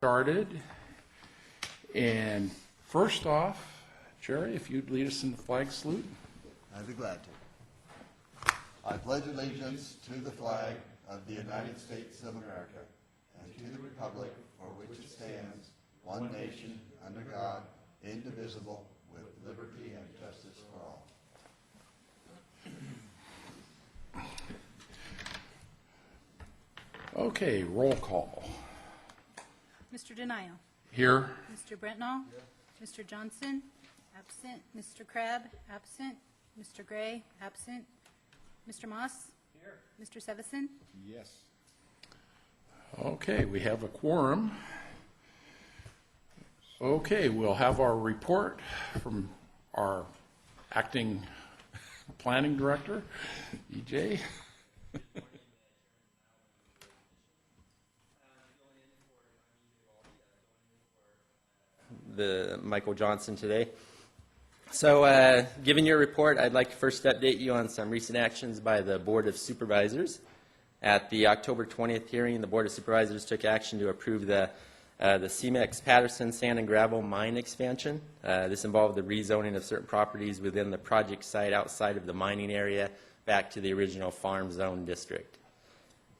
Started. And first off, Jerry, if you'd lead us in the flag salute. I'd be glad to. I pledge allegiance to the flag of the United States of America and to the republic for which it stands, one nation, under God, indivisible, with liberty and justice for all. Okay, roll call. Mr. Denio. Here. Mr. Brentnall. Yes. Mr. Johnson, absent. Mr. Crabb, absent. Mr. Gray, absent. Mr. Moss. Here. Mr. Sevison. Yes. Okay, we have a quorum. Okay, we'll have our report from our acting planning director, EJ. The Michael Johnson today. So given your report, I'd like to first update you on some recent actions by the Board of Supervisors. At the October 20th hearing, the Board of Supervisors took action to approve the CMEX Patterson Sand and Gravel Mine expansion. This involved the rezoning of certain properties within the project site outside of the mining area back to the original farm zone district.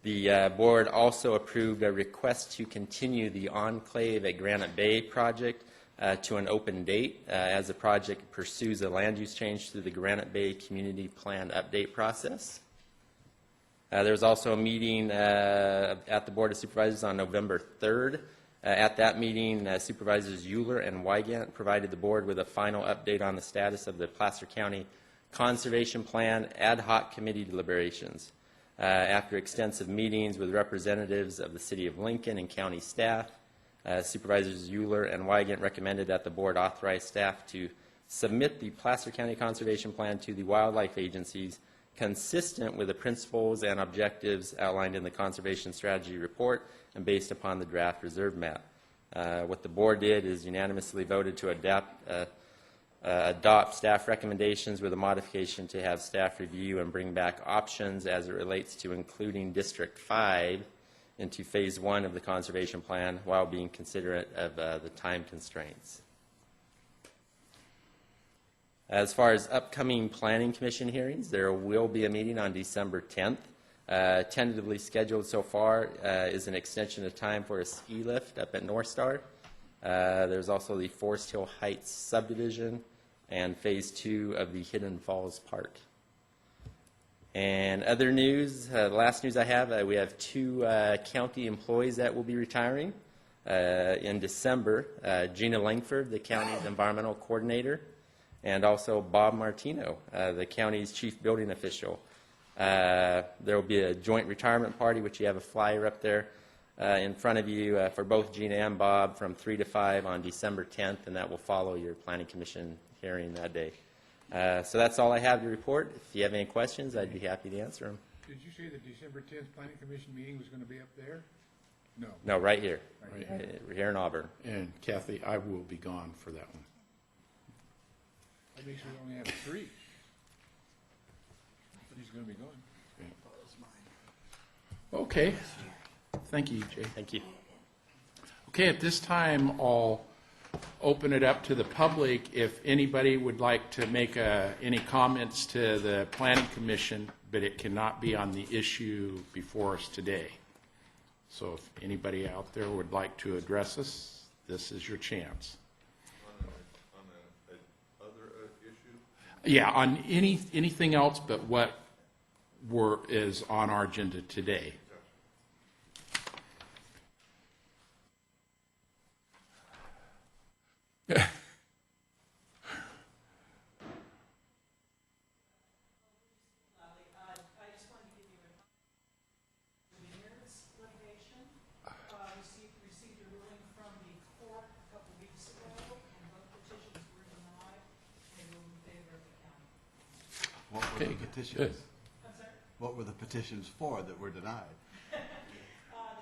The board also approved a request to continue the Enclave at Granite Bay project to an open date as the project pursues a land use change through the Granite Bay Community Plan update process. There was also a meeting at the Board of Supervisors on November 3rd. At that meeting, Supervisors Geigler and Wygant provided the board with a final update on the status of the Placer County Conservation Plan ad hoc committee deliberations. After extensive meetings with representatives of the City of Lincoln and county staff, Supervisors Geigler and Wygant recommended that the board authorize staff to submit the Placer County Conservation Plan to the wildlife agencies consistent with the principles and objectives outlined in the Conservation Strategy Report and based upon the draft reserve map. What the board did is unanimously voted to adopt staff recommendations with a modification to have staff review and bring back options as it relates to including District 5 into Phase 1 of the Conservation Plan while being considerate of the time constraints. As far as upcoming Planning Commission hearings, there will be a meeting on December 10th. Tentatively scheduled so far is an extension of time for a ski lift up at North Star. There's also the Forest Hill Heights subdivision and Phase 2 of the Hidden Falls Park. And other news, the last news I have, we have 2 county employees that will be retiring in December. Gina Langford, the county's environmental coordinator, and also Bob Martino, the county's chief building official. There will be a joint retirement party, which you have a flyer up there in front of you for both Gina and Bob from 3 to 5 on December 10th, and that will follow your Planning Commission hearing that day. So that's all I have to report. If you have any questions, I'd be happy to answer them. Did you say the December 10th Planning Commission meeting was going to be up there? No. No, right here. Right here. We're here in Auburn. And Kathy, I will be gone for that one. That makes we only have 3. He's going to be gone. Okay. Thank you, EJ. Thank you. Okay, at this time, I'll open it up to the public. If anybody would like to make any comments to the Planning Commission, but it cannot be on the issue before us today. So if anybody out there would like to address us, this is your chance. On other issue? Yeah, on anything else but what is on our agenda today. What were the petitions? What were the petitions for that were denied? The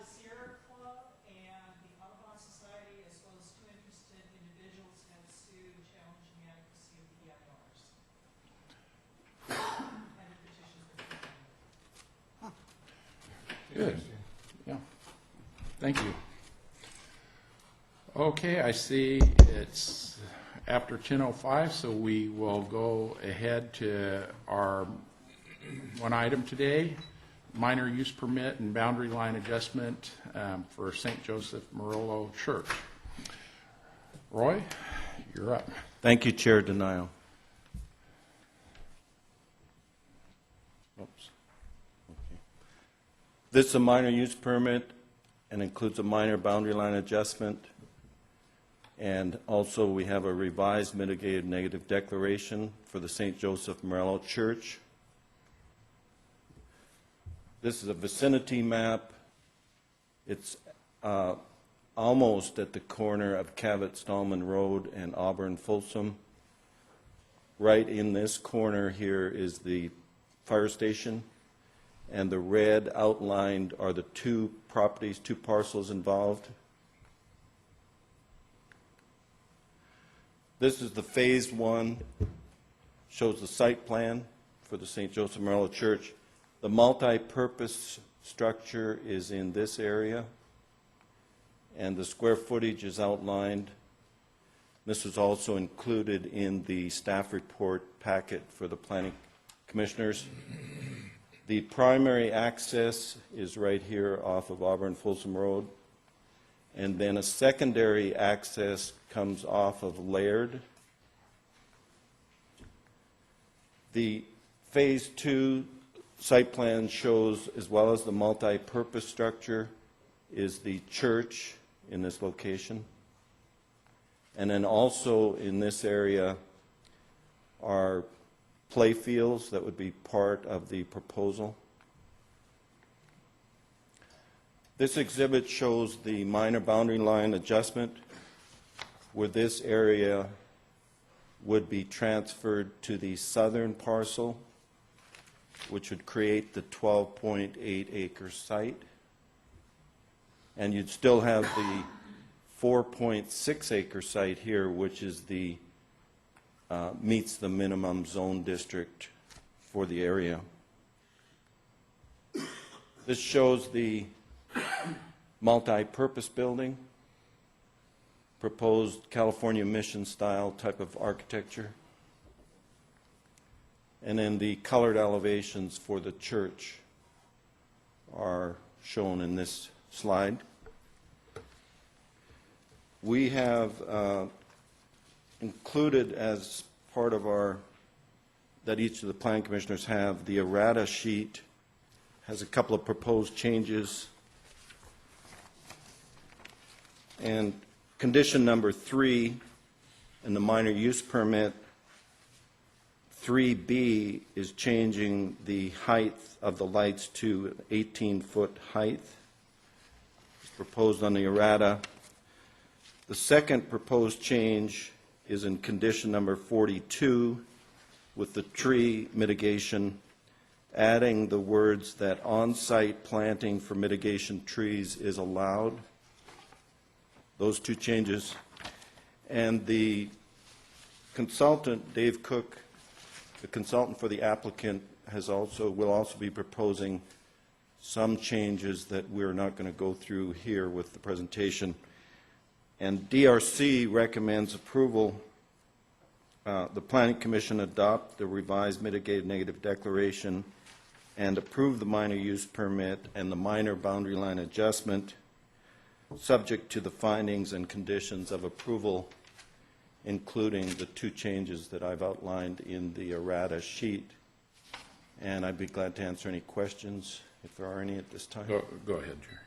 Sierra Club and the Audubon Society, as well as 2 interested individuals, have sued challenging the adequacy of the EIRs. And the petitions were denied. Good. Yeah. Thank you. Okay, I see it's after 10:05, so we will go ahead to our one item today, minor use permit and boundary line adjustment for St. Joseph Merrill Church. Roy, you're up. Thank you, Chair Denio. Oops. Okay. This is a minor use permit and includes a minor boundary line adjustment. And also we have a revised mitigated negative declaration for the St. Joseph Merrill Church. This is a vicinity map. It's almost at the corner of Cavett-Stallman Road and Auburn-Folsom. Right in this corner here is the fire station, and the red outlined are the two properties, two parcels involved. This is the phase one, shows the site plan for the St. Joseph Merrill Church. The multi-purpose structure is in this area, and the square footage is outlined. This was also included in the staff report packet for the planning commissioners. The primary access is right here off of Auburn-Folsom Road, and then a secondary access comes off of Laird. The phase two site plan shows, as well as the multi-purpose structure, is the church in this location. And then also in this area are play fields that would be part of the proposal. This exhibit shows the minor boundary line adjustment, where this area would be transferred to the southern parcel, which would create the 12.8 acre site. And you'd still have the 4.6 acre site here, which is the meets the minimum zone district for the area. This shows the multi-purpose building, proposed California mission style type of architecture, and then the colored elevations for the church are shown in this slide. We have included as part of our, that each of the planning commissioners have, the errata sheet has a couple of proposed changes. And condition number 3 in the minor use permit, 3B, is changing the height of the lights to 18-foot height. It's proposed on the errata. The second proposed change is in condition number 42 with the tree mitigation, adding the words that on-site planting for mitigation trees is allowed. Those two changes. And the consultant, Dave Cook, the consultant for the applicant, will also be proposing some changes that we're not going to go through here with the presentation. And DRC recommends approval. The Planning Commission adopt the revised mitigated negative declaration and approve the minor use permit and the minor boundary line adjustment, subject to the findings and conditions of approval, including the two changes that I've outlined in the errata sheet. And I'd be glad to answer any questions if there are any at this time. Go ahead, Jerry.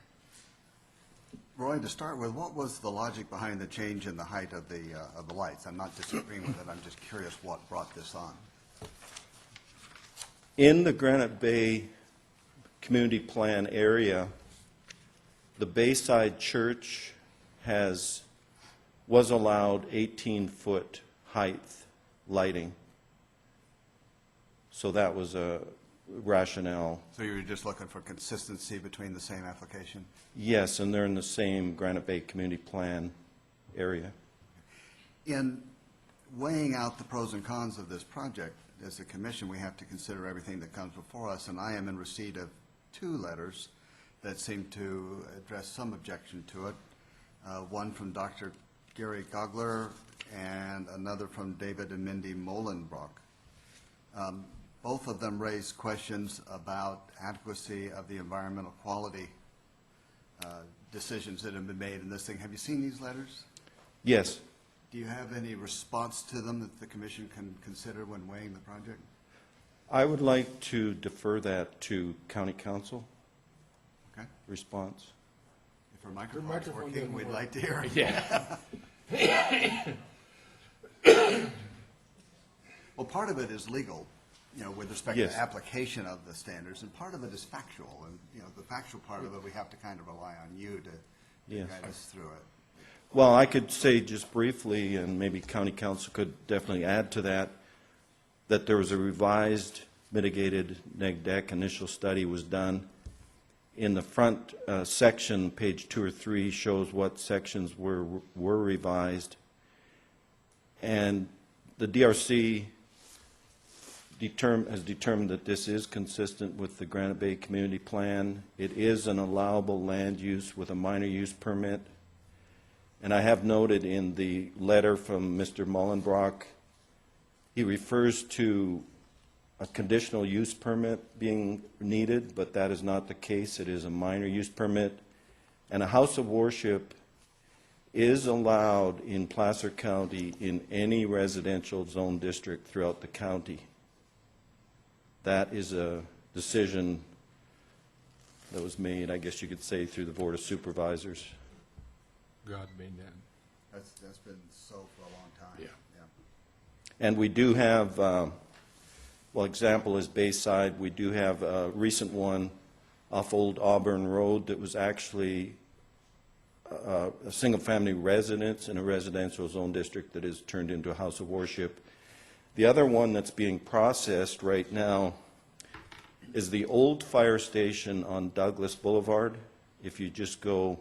Roy, to start with, what was the logic behind the change in the height of the lights? I'm not disagreeing with it. I'm just curious what brought this on. In the Granite Bay Community Plan area, the Bayside Church was allowed 18-foot height lighting. So that was a rationale. So you were just looking for consistency between the same application? Yes, and they're in the same Granite Bay Community Plan area. In weighing out the pros and cons of this project, as a commission, we have to consider everything that comes before us, and I am in receipt of 2 letters that seem to address some objection to it. one from Dr. Gary Geigler and another from David and Mindy Molenbrock. Both of them raised questions about adequacy of the environmental quality decisions that have been made in this thing. Have you seen these letters? Yes. Do you have any response to them that the commission can consider when weighing the project? I would like to defer that to county council Okay. response. If our microphone's microphone working, doesn't we'd work. like to hear it. Yeah. Well, part of it is legal, with respect Yes. to application of the standards, and part of it is factual. And, the factual part of it, we have to kind of rely on you to Yes. guide us through it. Well, I could say just briefly, and maybe county council could definitely add to that, that there was a revised mitigated neg deck. Initial study was done. In the front section, page 2 or 3 shows what sections were revised. And the DRC has determined that this is consistent with the Granite Bay Community Plan. It is an allowable land use with a minor use permit. And I have noted in the letter from Mr. Molenbrock, he refers to a conditional use permit being needed, but that is not the case. It is a minor use permit. And a house of worship is allowed in Placer County in any residential zone district throughout the county. That is a decision that was made, I guess you could say, through the Board of Supervisors. God made that. That's been so for a long time. Yeah. And we do have, example is Bayside. We do have a recent one off Old Auburn Road that was actually a single-family residence in a residential zone district that is turned into a house of worship. The other one that's being processed right now is the old fire station on Douglas Boulevard. If you just go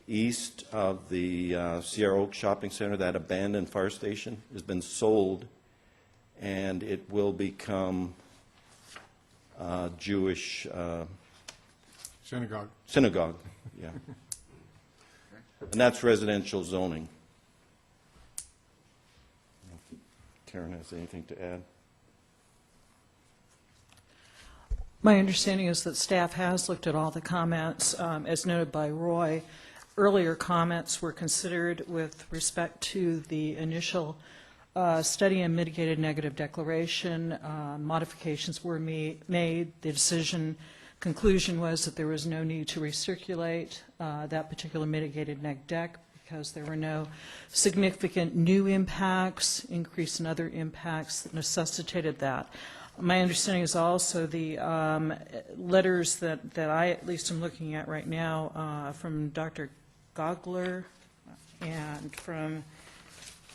east of the Sierra Oak Shopping Center, that abandoned fire station has been sold, and it will become Jewish Synagogue. yeah. And that's residential zoning. Karen has anything to add? My understanding is that staff has looked at all the comments. As noted by Roy, earlier comments were considered with respect to the initial study and mitigated negative declaration. Modifications were made. The conclusion was that there was no need to recirculate that particular mitigated neg deck because there were no significant new impacts, increase in other impacts that necessitated that. My understanding is also the letters that I at least am looking at right now from Dr. Geigler and from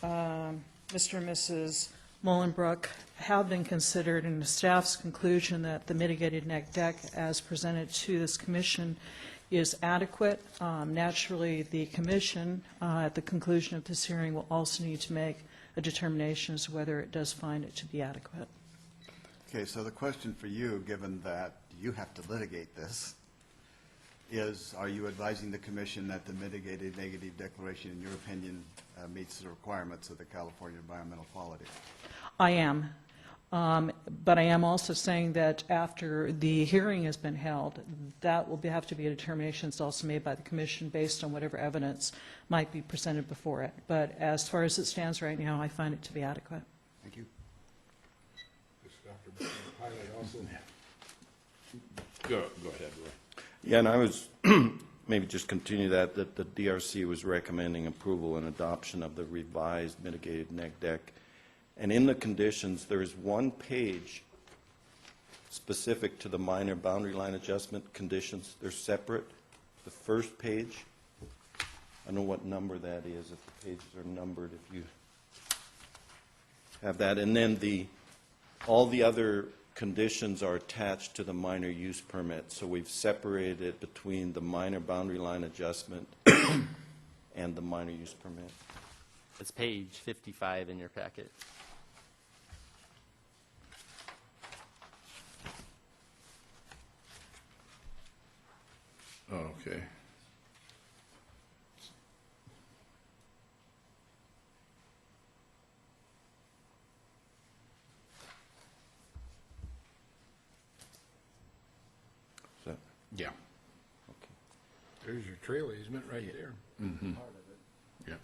Mr. and Mrs. Molenbrook have been considered, and the staff's conclusion that the mitigated neg deck as presented to this commission is adequate. Naturally, the commission, at the conclusion of this hearing, will also need to make a determination as to whether it does find it to be adequate. Okay, so the question for you, given that you have to litigate this, is are you advising the commission that the mitigated negative declaration, in your opinion, meets the requirements of the California Environmental Quality? I am. But I am also saying that after the hearing has been held, that will have to be a determination that's also made by the commission based on whatever evidence might be presented before it. But as far as it stands right now, I find it to be adequate. Thank you. Dr. Highlight also. Go ahead, Roy. Yeah, and I was, maybe just continue that the DRC was recommending approval and adoption of the revised mitigated neg deck. And in the conditions, there is one page specific to the minor boundary line adjustment conditions. They're separate. The first page, I don't know what number that is, if the pages are numbered, if you have that. And then all the other conditions are attached to the minor use permit. So we've separated it between the minor boundary line adjustment and the minor use permit. It's page 55 in your packet. Oh, okay. Yeah. There's your trail easement right there. Yeah.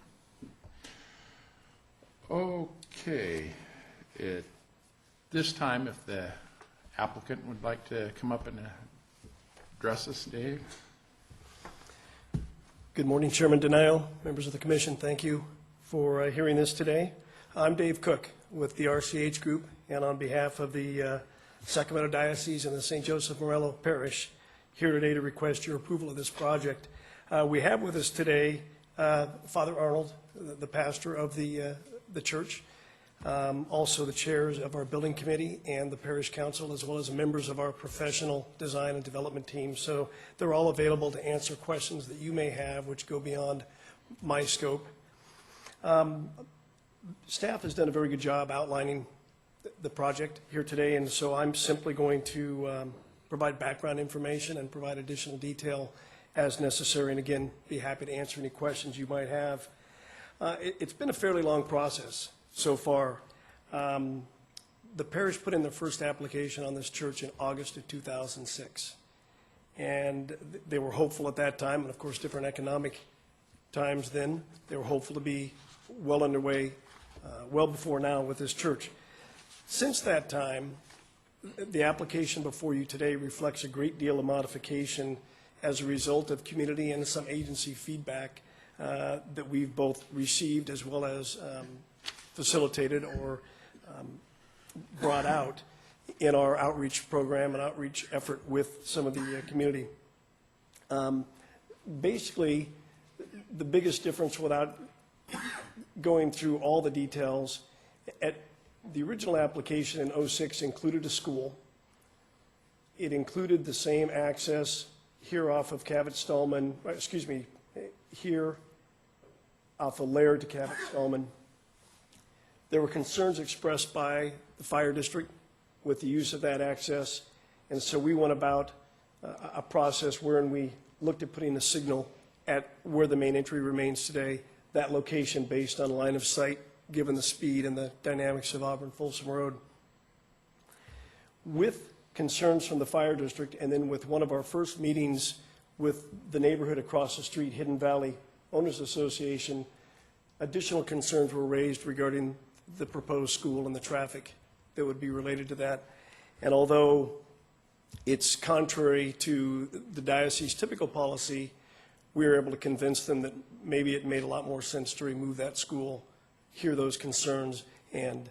Okay. At this time, if the applicant would like to come up and address us, Dave? Good morning, Chairman Denial, members of the commission. Thank you for hearing this today. I'm Dave Cook with the RCH Group, and on behalf of the Sacramento Diocese and the St. Joseph Merrill Parish, here today to request your approval of this project. We have with us today Father Arnold, the pastor of the church, also the chairs of our building committee and the parish council, as well as members of our professional design and development team. So they're all available to answer questions that you may have, which go beyond my scope. Staff has done a very good job outlining the project here today, and so I'm simply going to provide background information and provide additional detail as necessary, and again, be happy to answer any questions you might have. It's been a fairly long process so far. The parish put in their first application on this church in August of 2006. And they were hopeful at that time, and of course different economic times then, they were hopeful to be well underway, well before now with this church. Since that time, the application before you today reflects a great deal of modification as a result of community and some agency feedback that we've both received as well as facilitated or brought out in our outreach program and outreach effort with some of the community. Basically, the biggest difference, without going through all the details, at the original application in '06 included a school. It included the same access here off of Cabot-Stallman, here off of Laird to Cabot-Stallman. There were concerns expressed by the fire district with the use of that access, and so we went about a process wherein we looked at putting a signal at where the main entry remains today, that location based on line of sight, given the speed and the dynamics of Auburn-Folsom Road. With concerns from the fire district, and then with one of our first meetings with the neighborhood across the street, Hidden Valley Owners Association, additional concerns were raised regarding the proposed school and the traffic that would be related to that. And although it's contrary to the diocese's typical policy, we were able to convince them that maybe it made a lot more sense to remove that school, hear those concerns, and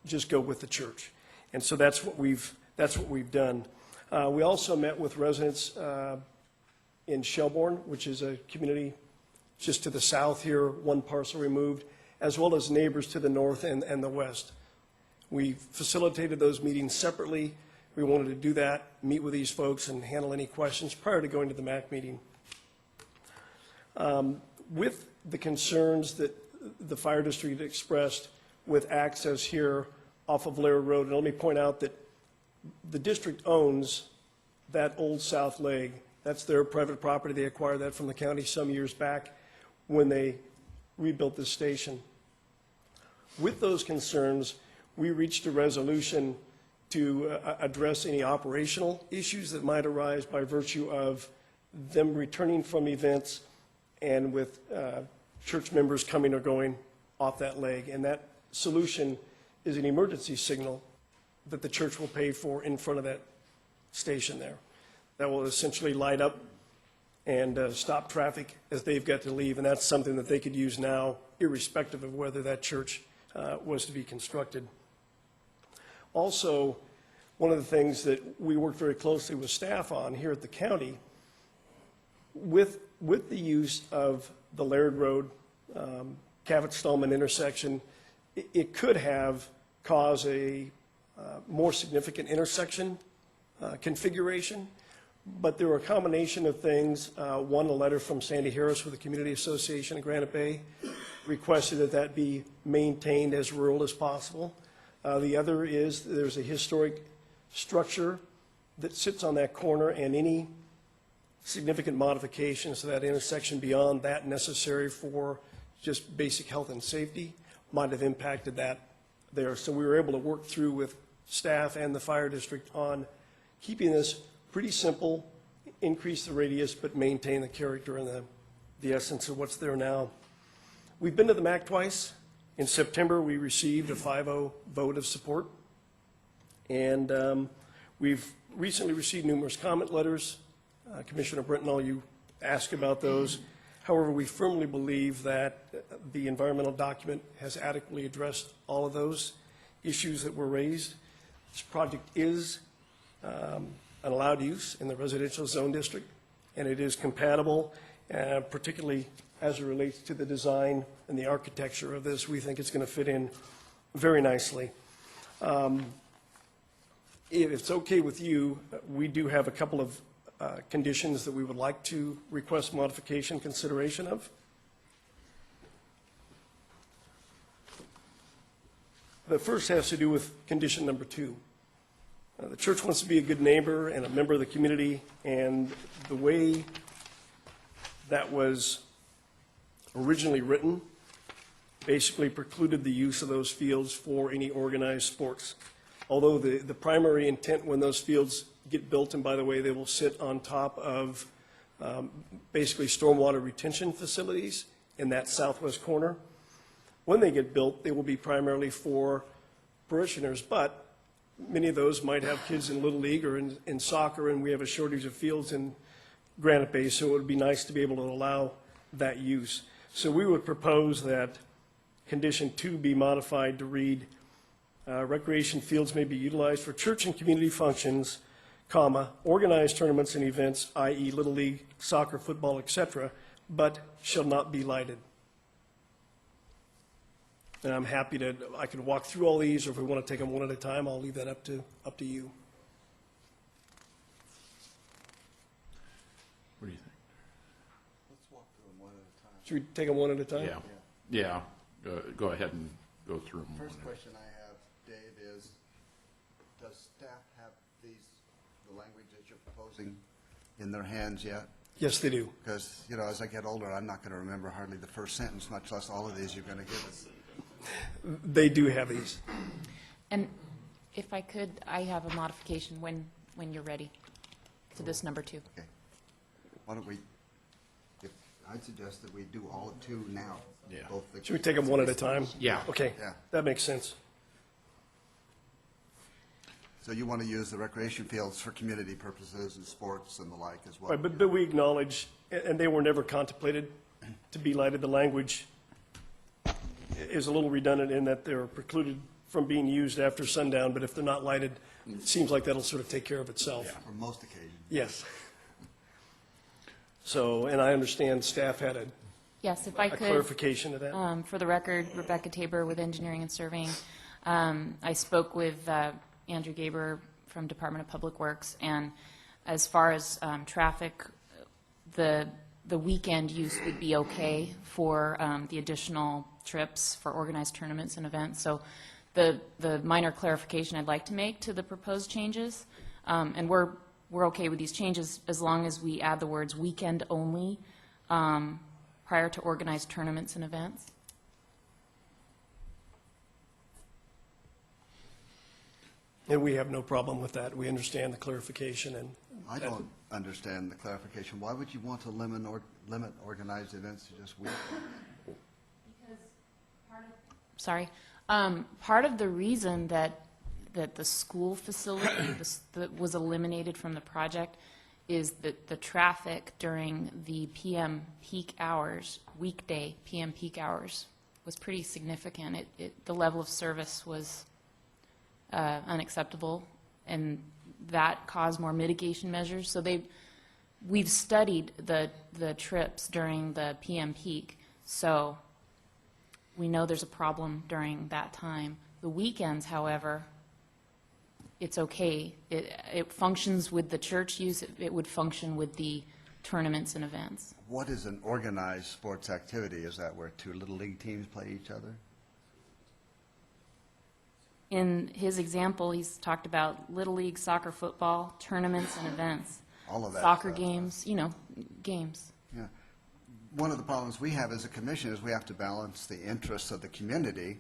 just go with the church. And so that's what we've done. We also met with residents in Shelbourne, which is a community just to the south here, one parcel removed, as well as neighbors to the north and the west. We facilitated those meetings separately. We wanted to do that, meet with these folks, and handle any questions prior to going to the MAC meeting. With the concerns that the fire district expressed with access here off of Laird Road, and let me point out that the district owns that old south leg. That's their private property. They acquired that from the county some years back when they rebuilt this station. With those concerns, we reached a resolution to address any operational issues that might arise by virtue of them returning from events and with church members coming or going off that leg. And that solution is an emergency signal that the church will pay for in front of that station there. That will essentially light up and stop traffic as they've got to leave, and that's something that they could use now, irrespective of whether that church was to be constructed. Also, one of the things that we worked very closely with staff on here at the county, with the use of the Laird Road, Cabot-Stallman intersection, it could have caused a more significant intersection configuration, but there were a combination of things. One, a letter from Sandy Harris with the Community Association of Granite Bay requested that that be maintained as rural as possible. The other is there's a historic structure that sits on that corner, and any significant modifications to that intersection beyond that necessary for just basic health and safety might have impacted that there. So we were able to work through with staff and the fire district on keeping this pretty simple increase the radius but maintain the character and the essence of what's there now. We've been to the MAC twice. In September, we received a 5-0 vote of support. And we've recently received numerous comment letters. Commissioner Brittenell, you asked about those. However, we firmly believe that the environmental document has adequately addressed all of those issues that were raised. This project is an allowed use in the residential zone district, and it is compatible, particularly as it relates to the design and the architecture of this. We think it's going to fit in very nicely. If it's okay with you, we do have a couple of conditions that we would like to request modification consideration of. The first has to do with condition number 2. The church wants to be a good neighbor and a member of the community, and the way that was originally written basically precluded the use of those fields for any organized sports. Although the primary intent when those fields get built, and by the way, they will sit on top of basically stormwater retention facilities in that southwest corner. When they get built, they will be primarily for parishioners, but many of those might have kids in Little League or in soccer, and we have a shortage of fields in Granite Bay, so it would be nice to be able to allow that use. So we would propose that condition 2 be modified to read, recreation fields may be utilized for church and community functions, comma, organized tournaments and events, i.e. Little League, soccer, football, etc., but shall not be lighted. And I'm happy to, I could walk through all these, or if we want to take them one at a time, I'll leave that up to you. What do you think? Let's walk through them one at a time. Should we take them one at a time? Yeah. Go ahead and go through them. First question I have, Dave, is does staff have the language that you're proposing in their hands yet? Yes, they do. Because, as I get older, I'm not going to remember hardly the first sentence, much less all of these you're going to give us. They do have these. And if I could, I have a modification when you're ready to this number 2. Okay. Why don't we, I'd suggest that we do all of 2 now. Yeah. Should we take them one at a time? Yeah. Okay, Yeah. that makes sense. So you want to use the recreation fields for community purposes and sports and the like as well? Right, but we acknowledge, and they were never contemplated to be lighted. The language is a little redundant in that they're precluded from being used after sundown, but if they're not lighted, it seems like that'll sort of take care of itself. On most occasions. Yes. So, and I understand staff had Yes, if I a could. clarification to that. For the record, Rebecca Tabor with Engineering and Surveying. I spoke with Andrew Geigler from Department of Public Works, and as far as traffic, the weekend use would be okay for the additional trips for organized tournaments and events. So the minor clarification I'd like to make to the proposed changes, and we're okay with these changes as long as we add the words weekend only prior to organized tournaments and events. And we have no problem with that. We understand the clarification and. I don't understand the clarification. Why would you want to limit organized events to just weekends? Part of the reason that the school facility that was eliminated from the project is that the traffic during the PM peak hours, weekday PM peak hours, was pretty significant. The level of service was unacceptable, and that caused more mitigation measures. So we've studied the trips during the PM peak, so we know there's a problem during that time. The weekends, however, it's okay. It functions with the church use. It would function with the tournaments and events. What is an organized sports activity? Is that where 2 Little League teams play each other? In his example, he's talked about Little League, soccer, football, tournaments and events. All of that Soccer stuff. games, games. Yeah. One of the problems we have as a commission is we have to balance the interests of the community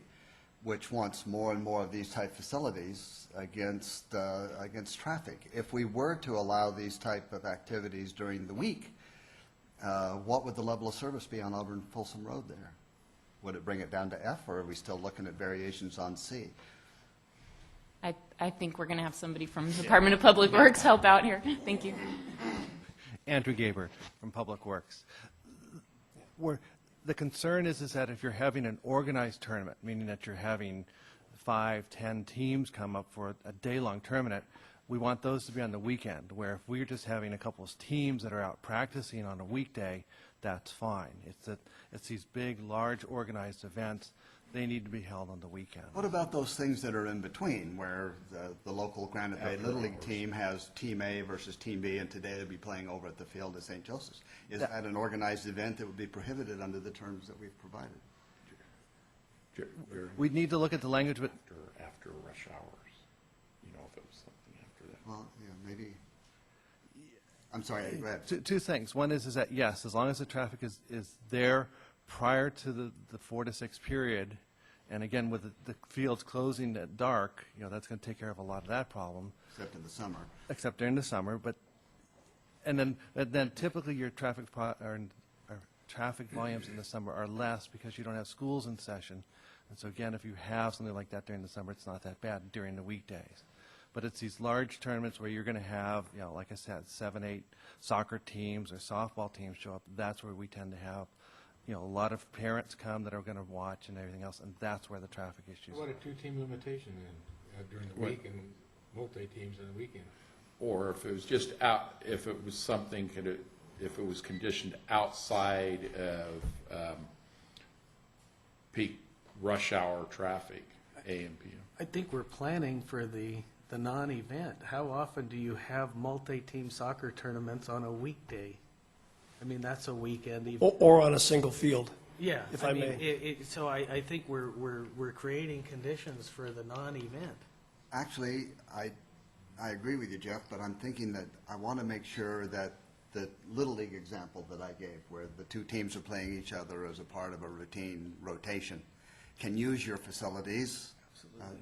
which wants more and more of these type facilities against traffic. If we were to allow these type of activities during the week, what would the level of service be on Auburn Folsom Road there? Would it bring it down to F, or are we still looking at variations on C? I think we're going to have somebody from the Department of Public Works help out here. Thank you. Andrew Geigler from Public Works. The concern is that if you're having an organized tournament, meaning that you're having 5, 10 teams come up for a day-long tournament, we want those to be on the weekend, where if we're just having a couple of teams that are out practicing on a weekday, that's fine. It's these big, large, organized events. They need to be held on the weekend. What about those things that are in between, where the local Granite Bay Little League team has Team A versus Team B, and today they'll be playing over at the field at St. Joseph's? Is that an organized event that would be prohibited under the terms that we've provided? We need to look at the language, but After rush hours, you know, if it was something after that. Well, yeah, maybe. I'm sorry, go ahead. two things. One is that, yes, as long as the traffic is there prior to the 4 to 6 period, and again, with the fields closing at dark, that's going to take care of a lot of that problem. Except in the summer. Except during the summer, and then typically your traffic traffic volumes in the summer are less because you don't have schools in session. And so again, if you have something like that during the summer, it's not that bad during the weekdays. But it's these large tournaments where you're going to have, like I said, 7, 8 soccer teams or softball teams show up. That's where we tend to have, a lot of parents come that are going to watch and everything else, and that's where the traffic issues. What a two-team limitation then, during the week and multi-teams on the weekend? Or if it was just out, if it was something, if it was conditioned outside of peak rush hour traffic, AM, PM. I think we're planning for the non-event. How often do you have multi-team soccer tournaments on a weekday? I mean, that's a weekend even. Or on a single field. Yeah, if I mean, may. So I think we're creating conditions for the non-event. Actually, I agree with you, Jeff, but I'm thinking that I want to make sure that the Little League example that I gave, where the two teams are playing each other as a part of a routine rotation, can use your facilities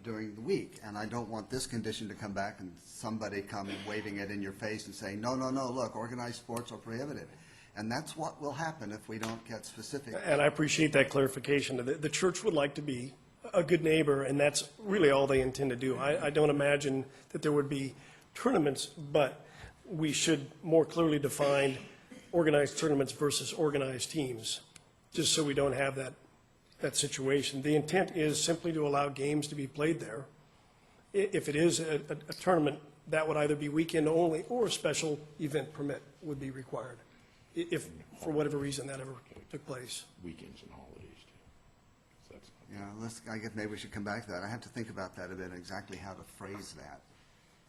during the week. And I don't want this condition to come back and somebody come waving it in your face and saying, no, look, organized sports are prohibited. And that's what will happen if we don't get specific. And I appreciate that clarification. The church would like to be a good neighbor, and that's really all they intend to do. I don't imagine that there would be tournaments, but we should more clearly define organized tournaments versus organized teams, just so we don't have that situation. The intent is simply to allow games to be played there. If it is a tournament, that would either be weekend only or a special event permit would be required, if for whatever reason that ever took place. Weekends and holidays, too. Yeah, I guess maybe we should come back to that. I have to think about that a bit, exactly how to phrase that,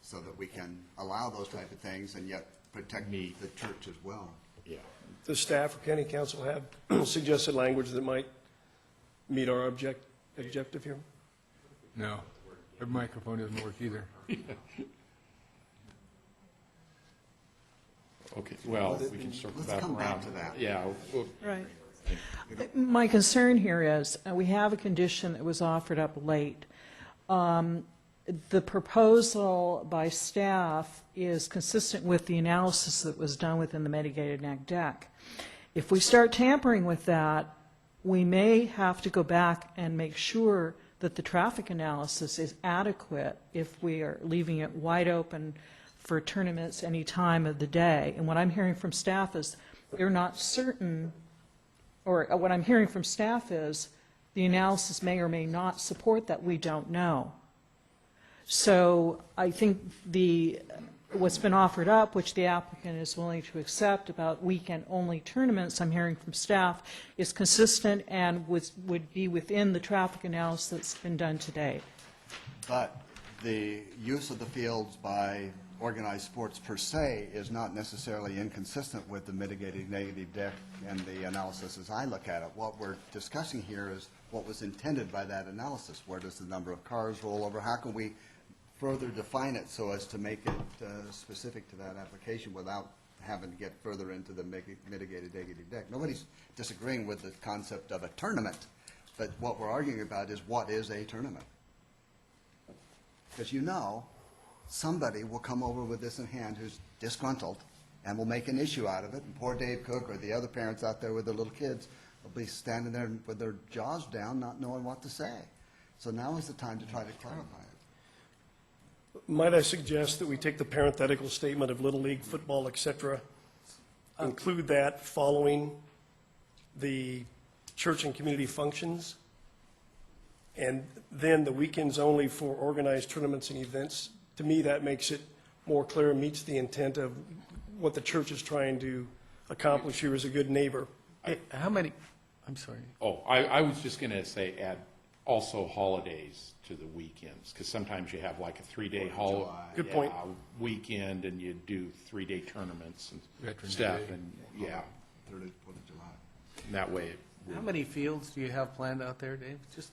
so that we can allow those type of things and yet protect the church as well. Yeah. Does staff or county council have suggested language that might meet our objective here? No, the microphone doesn't work either. Okay, well, we can circle Let's back come around. back to that. Yeah. Right. My concern here is, we have a condition that was offered up late. The proposal by staff is consistent with the analysis that was done within the mitigated neg deck. If we start tampering with that, we may have to go back and make sure that the traffic analysis is adequate if we are leaving it wide open for tournaments any time of the day. And what I'm hearing from staff is they're not certain, or what I'm hearing from staff is the analysis may or may not support that. We don't know. So I think what's been offered up, which the applicant is willing to accept, about weekend-only tournaments, I'm hearing from staff, is consistent and would be within the traffic analysis that's been done today. But the use of the fields by organized sports per se is not necessarily inconsistent with the mitigated negative deck and the analysis as I look at it. What we're discussing here is what was intended by that analysis. Where does the number of cars roll over? How can we further define it so as to make it specific to that application without having to get further into the mitigated negative deck? Nobody's disagreeing with the concept of a tournament, But what we're arguing about is what is a tournament? Because somebody will come over with this in hand who's disgruntled and will make an issue out of it. And poor Dave Cook or the other parents out there with their little kids will be standing there with their jaws down, not knowing what to say. So now is the time to try to clarify it. Might I suggest that we take the parenthetical statement of Little League, football, et cetera, include that following the church and community functions, and then the weekends only for organized tournaments and events? To me, that makes it more clear and meets the intent of what the church is trying to accomplish here as a good neighbor. How many, I'm sorry. Oh, I was just going to say add also holidays to the weekends, because sometimes you have like a 3-day Good point. weekend, and you do 3-day tournaments and Veterans stuff, Day. and yeah, 3rd of July. and that way. How many fields do you have planned out there, Dave? Just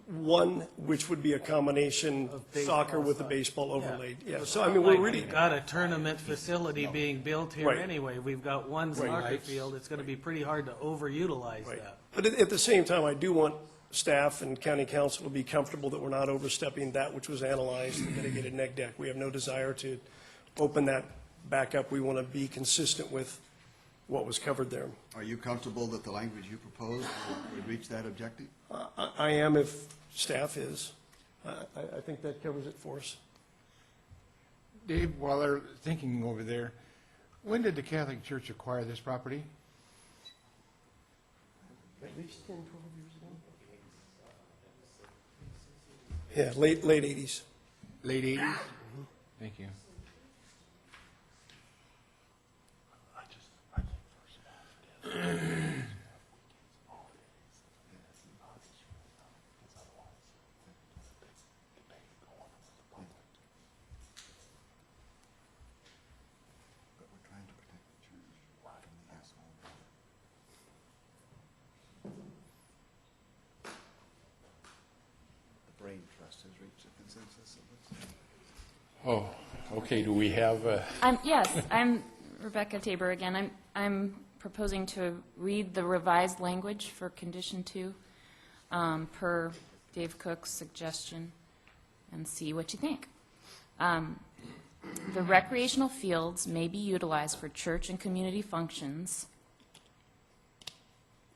One, which would be a combination Of baseball soccer with the side. baseball Yeah. overlaid. Yeah, so I mean, we're really, We've got a tournament facility being built here Right. anyway. We've got one soccer field. It's going to be pretty hard to overutilize right. that. But at the same time, I do want staff and county council to be comfortable that we're not overstepping that which was analyzed and mitigated neg deck. We have no desire to open that back up. We want to be consistent with what was covered there. Are you comfortable that the language you proposed would reach that objective? I am if staff is. I think that covers it for us. Dave, while they're thinking over there, when did the Catholic Church acquire this property? At least 10, 12 years ago. Yeah, late 80s. Late 80s? Thank you. But we're trying to protect the church from the asshole. The brain trust has reached a consensus, it looks like. Oh, okay, do we have Yes, I'm Rebecca Tabor again. I'm proposing to read the revised language for condition 2 per Dave Cook's suggestion and see what you think. The recreational fields may be utilized for church and community functions,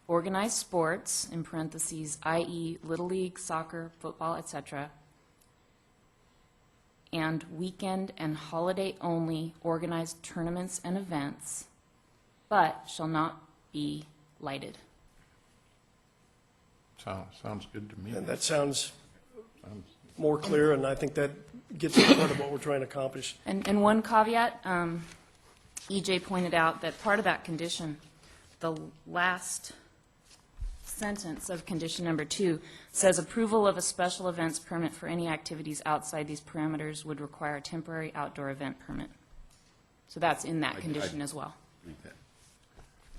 organized sports, in parentheses, i.e. Little League, soccer, football, etc., and weekend and holiday-only organized tournaments and events, but shall not be lighted. sounds good to me. And that sounds more clear, and I think that gets to the heart of what we're trying to accomplish. And one caveat, EJ pointed out that part of that condition, the last sentence of condition number 2 says approval of a special events permit for any activities outside these parameters would require a temporary outdoor event permit. So that's in that condition as well. Read that.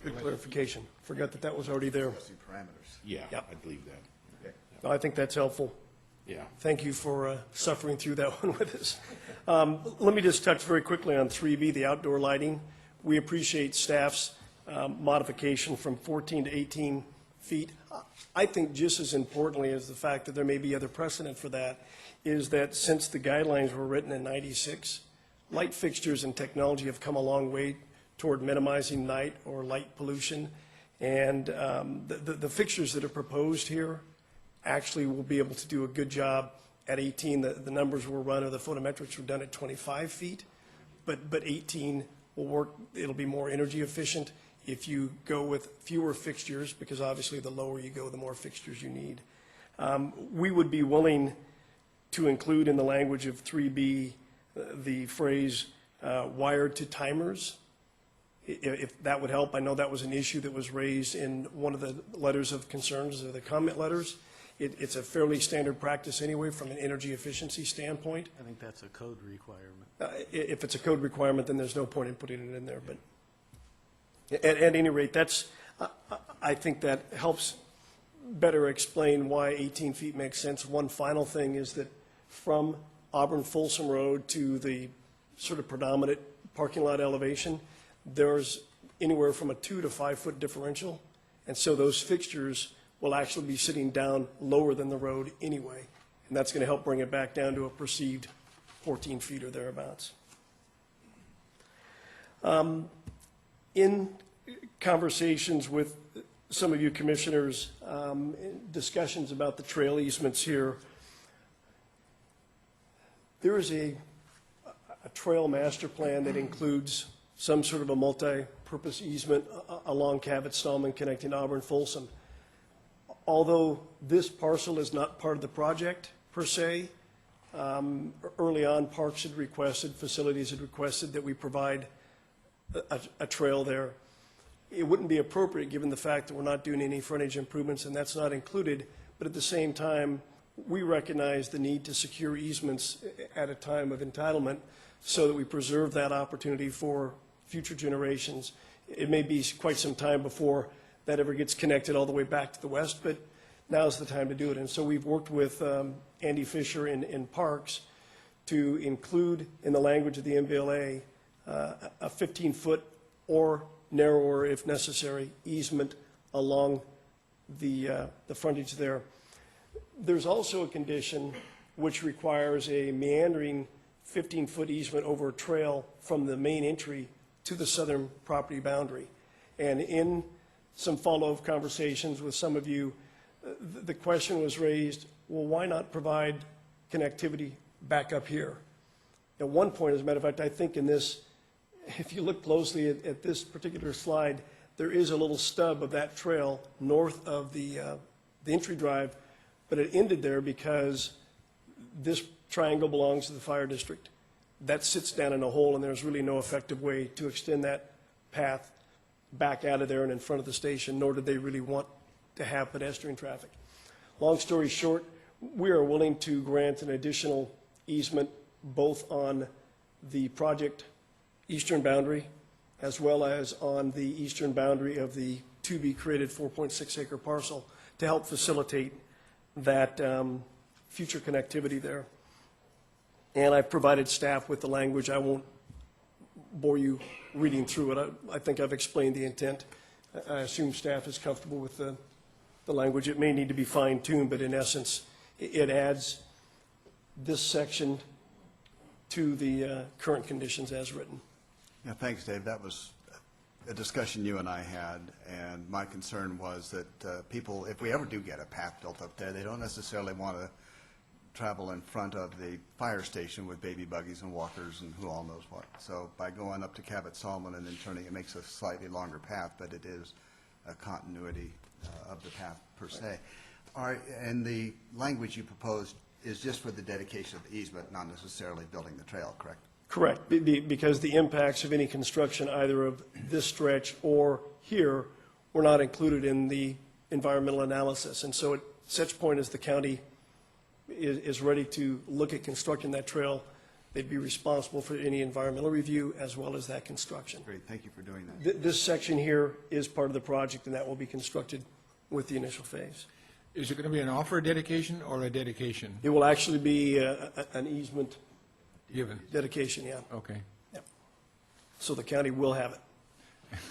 Good clarification. Forgot that that was already there. Some parameters. Yeah, Yep. I believe that. No, I think that's helpful. Yeah. Thank you for suffering through that one with us. Let me just touch very quickly on 3B, the outdoor lighting. We appreciate staff's modification from 14 to 18 feet. I think just as importantly as the fact that there may be other precedent for that is that since the guidelines were written in '96, light fixtures and technology have come a long way toward minimizing night or light pollution. And the fixtures that are proposed here actually will be able to do a good job at 18. The numbers were run, or the photometrics were done at 25 feet, but 18 will work. It'll be more energy efficient if you go with fewer fixtures, because obviously the lower you go, the more fixtures you need. We would be willing to include in the language of 3B the phrase wired to timers, if that would help. I know that was an issue that was raised in one of the letters of concerns, or the comment letters. It's a fairly standard practice anyway from an energy efficiency standpoint. I think that's a code requirement. If it's a code requirement, then there's no point in putting it in there. But at any rate, I think that helps better explain why 18 feet makes sense. One final thing is that from Auburn Folsom Road to the sort of predominant parking lot elevation, there's anywhere from a 2 to 5 foot differential. And so those fixtures will actually be sitting down lower than the road anyway. And that's going to help bring it back down to a perceived 14 feet or thereabouts. In conversations with some of you commissioners, discussions about the trail easements here, there is a trail master plan that includes some sort of a multi-purpose easement along Cabot-Stallman connecting Auburn Folsom. Although this parcel is not part of the project per se, early on, Parks had requested, facilities had requested that we provide a trail there. It wouldn't be appropriate given the fact that we're not doing any frontage improvements and that's not included, but at the same time, we recognize the need to secure easements at a time of entitlement so that we preserve that opportunity for future generations. It may be quite some time before that ever gets connected all the way back to the west, but now's the time to do it. And so we've worked with Andy Fisher in Parks to include in the language of the MVLA a 15-foot or narrower, if necessary, easement along the frontage there. There's also a condition which requires a meandering 15-foot easement over a trail from the main entry to the southern property boundary. And in some follow-up conversations with some of you, the question was raised, well, why not provide connectivity back up here? At one point, as a matter of fact, I think in this, if you look closely at this particular slide, there is a little stub of that trail north of the entry drive, but it ended there because this triangle belongs to the fire district. That sits down in a hole, and there's really no effective way to extend that path back out of there and in front of the station, nor did they really want to have pedestrian traffic. Long story short, we are willing to grant an additional easement both on the project eastern boundary as well as on the eastern boundary of the to-be-created 4.6-acre parcel to help facilitate that future connectivity there. And I've provided staff with the language. I won't bore you reading through it. I think I've explained the intent. I assume staff is comfortable with the language. It may need to be fine-tuned, but in essence, it adds this section to the current conditions as written. Yeah, thanks, Dave. That was a discussion you and I had, and my concern was that people, if we ever do get a path built up there, they don't necessarily want to travel in front of the fire station with baby buggies and walkers and who all knows what. So by going up to Cabot-Stallman and then turning, it makes a slightly longer path, but it is a continuity of the path per se. And the language you proposed is just for the dedication of the easement, not necessarily building the trail, correct? Correct, because the impacts of any construction either of this stretch or here were not included in the environmental analysis. And so at such point as the county is ready to look at constructing that trail, they'd be responsible for any environmental review as well as that construction. Great, thank you for doing that. This section here is part of the project, and that will be constructed with the initial phase. Is it going to be an offer dedication or a dedication It will actually be an easement given? dedication, yeah. Okay. Yep. So the county will have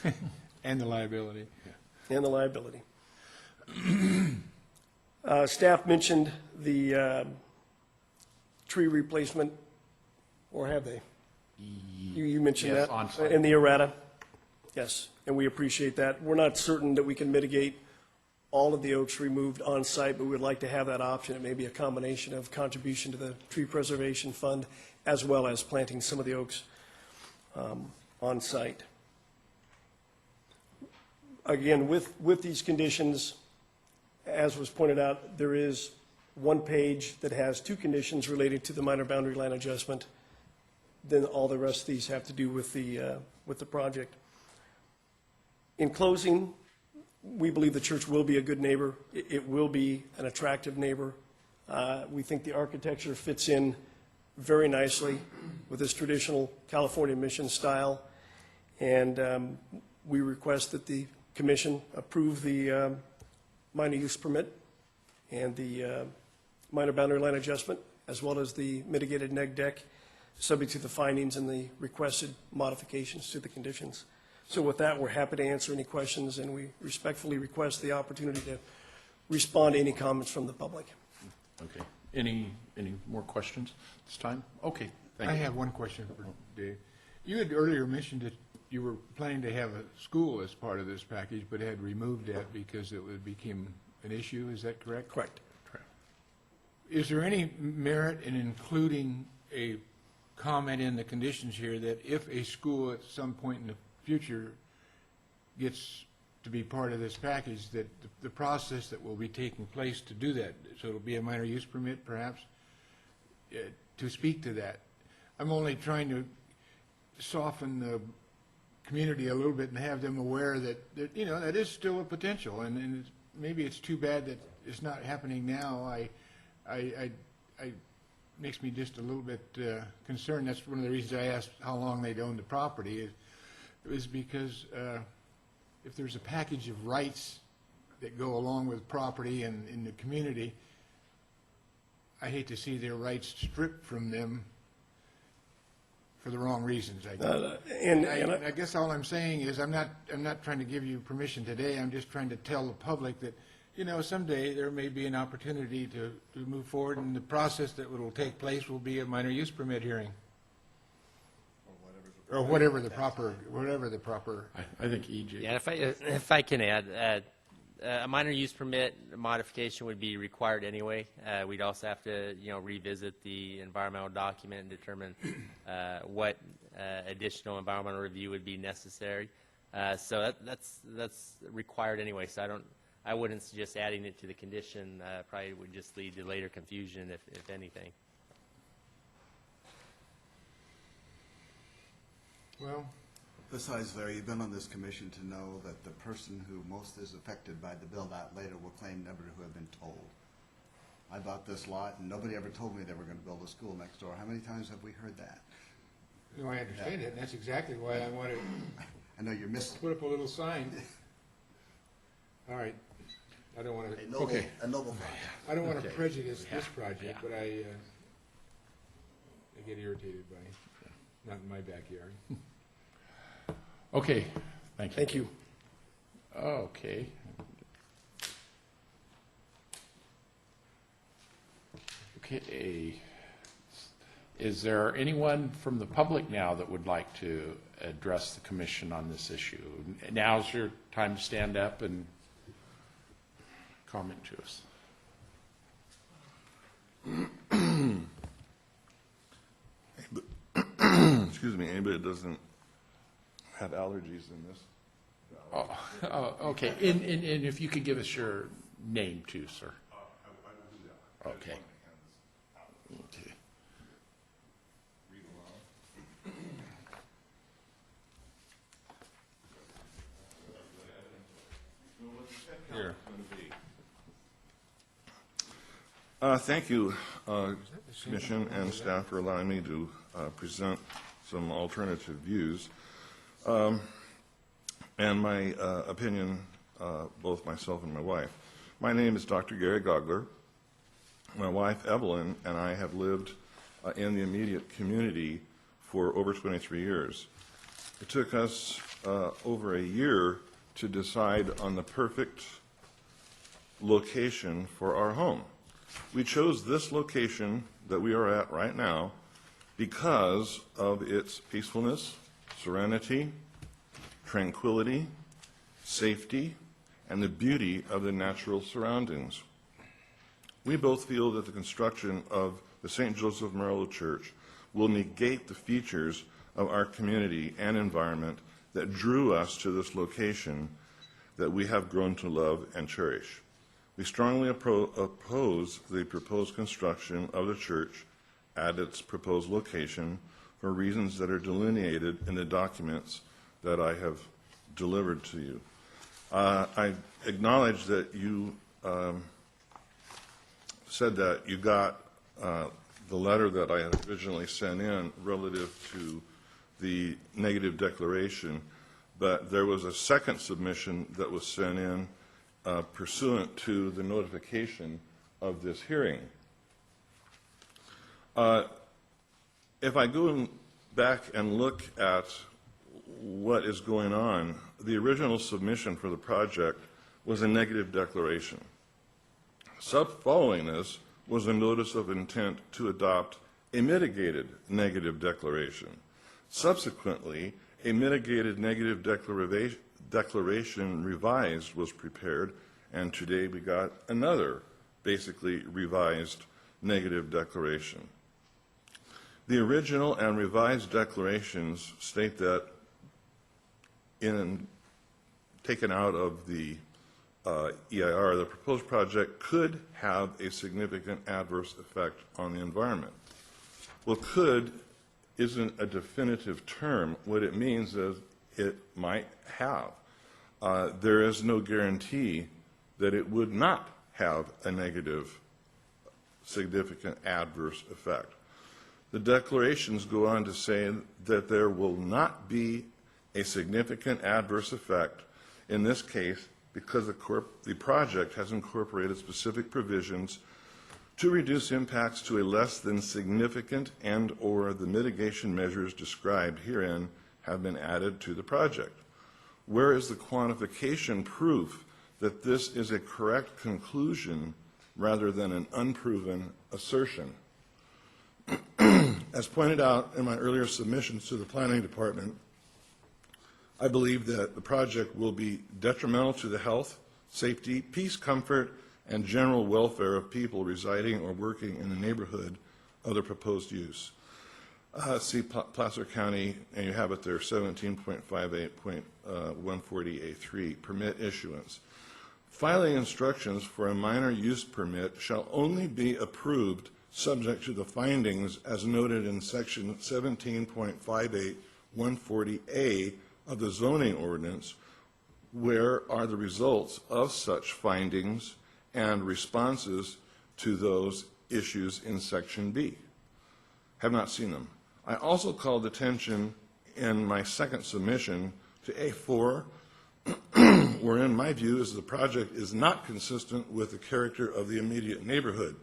it, And the liability. and the liability. Staff mentioned the tree replacement, or have they? You mentioned Yes, that? on-site. In the errata? Yes, and we appreciate that. We're not certain that we can mitigate all of the oaks removed on site, but we'd like to have that option. It may be a combination of contribution to the tree preservation fund as well as planting some of the oaks on site. Again, with these conditions, as was pointed out, there is one page that has two conditions related to the minor boundary line adjustment. Then all the rest of these have to do with the project. In closing, we believe the church will be a good neighbor. It will be an attractive neighbor. We think the architecture fits in very nicely with this traditional California mission style. And we request that the commission approve the minor use permit and the minor boundary line adjustment, as well as the mitigated neg deck, subject to the findings and the requested modifications to the conditions. So with that, we're happy to answer any questions, and we respectfully request the opportunity to respond to any comments from the public. Okay. Any more questions this time? Okay, thank I you. have one question for Dave. You had earlier mentioned that you were planning to have a school as part of this package, but had removed that because it became an issue. Is that correct? Correct. Is there any merit in including a comment in the conditions here that if a school at some point in the future gets to be part of this package, that the process that will be taking place to do that, so it'll be a minor use permit perhaps, to speak to that? I'm only trying to soften the community a little bit and have them aware that you know, that is still a potential, and maybe it's too bad that it's not happening now. I makes me just a little bit concerned. That's one of the reasons I asked how long they'd owned the property. It was because if there's a package of rights that go along with property and in the community, I hate to see their rights stripped from them for the wrong reasons. I guess all I'm saying is I'm not trying to give you permission today. I'm just trying to tell the public that, you know, someday there may be an opportunity to move forward, and the process that will take place will be a minor use permit hearing. Or whatever the proper. I think EJ. Yeah, if I can add, a minor use permit modification would be required anyway. We'd also have to, you know, revisit the environmental document and determine what additional environmental review would be necessary. So that's required anyway. So I wouldn't suggest adding it to the condition. Probably would just lead to later confusion, if anything. Well, Besides, Larry, you've been on this commission to know that the person who most is affected by the build-out later will claim never to have been told. I bought this lot, and nobody ever told me they were going to build a school next door. How many times have we heard that? no, I understand it, and that's exactly why I wanted I know you're missing. to put up a little sign. All right. I don't want to. Okay. A noble thought. I don't want to Okay. prejudice this Yeah. project, but I get irritated by it. Not in my backyard. Okay, thank you. Thank you. Okay. Okay. Is there anyone from the public now that would like to address the commission on this issue? Now's your time to stand up and comment to us. Excuse me, anybody that doesn't have allergies in this? Oh, okay. And if you could give us your name too, sir. I will do that. Okay. Okay. Read aloud. Here. Thank you, Commission and staff, for allowing me to present some alternative views. And my opinion, both myself and my wife. My name is Dr. Gary Geigler. My wife, Evelyn, and I have lived in the immediate community for over 23 years. It took us over a year to decide on the perfect location for our home. We chose this location that we are at right now because of its peacefulness, serenity, tranquility, safety, and the beauty of the natural surroundings. We both feel that the construction of the St. Joseph Merrill Church will negate the features of our community and environment that drew us to this location that we have grown to love and cherish. We strongly oppose the proposed construction of the church at its proposed location for reasons that are delineated in the documents that I have delivered to you. I acknowledge that you said that you got the letter that I had originally sent in relative to the negative declaration, but there was a second submission that was sent in pursuant to the notification of this hearing. If I go back and look at what is going on, the original submission for the project was a negative declaration. Following this was a notice of intent to adopt a mitigated negative declaration. Subsequently, a mitigated negative declaration revised was prepared, and today we got another basically revised negative declaration. The original and revised declarations state that taken out of the EIR, the proposed project could have a significant adverse effect on the environment. Well, could isn't a definitive term. What it means is it might have. There is no guarantee that it would not have a negative, significant adverse effect. The declarations go on to say that there will not be a significant adverse effect, in this case, because the project has incorporated specific provisions to reduce impacts to a less than significant and/or the mitigation measures described herein have been added to the project. Where is the quantification proof that this is a correct conclusion rather than an unproven assertion? As pointed out in my earlier submissions to the Planning Department, I believe that the project will be detrimental to the health, safety, peace, comfort, and general welfare of people residing or working in the neighborhood of the proposed use. See Placer County, and you have it there, 17.58.140A3, permit issuance. Filing instructions for a minor use permit shall only be approved subject to the findings as noted in section 17.58.140A of the zoning ordinance, where are the results of such findings and responses to those issues in section B. Have not seen them. I also called attention in my second submission to A4, wherein my view is the project is not consistent with the character of the immediate neighborhood.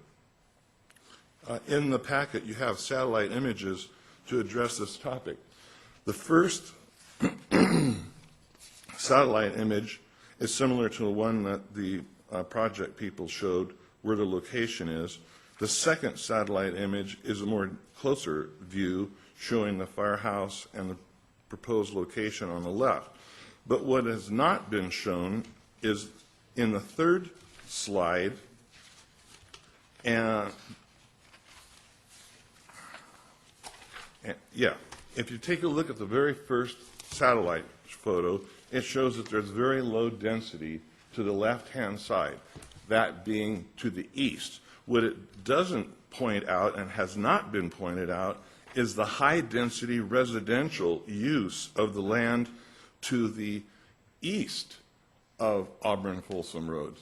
In the packet, you have satellite images to address this topic. The first satellite image is similar to the one that the project people showed where the location is. The second satellite image is a more closer view showing the firehouse and the proposed location on the left. But what has not been shown is in the third slide, and if you take a look at the very first satellite photo, it shows that there's very low density to the left-hand side, that being to the east. What it doesn't point out and has not been pointed out is the high-density residential use of the land to the east of Auburn Folsom Road.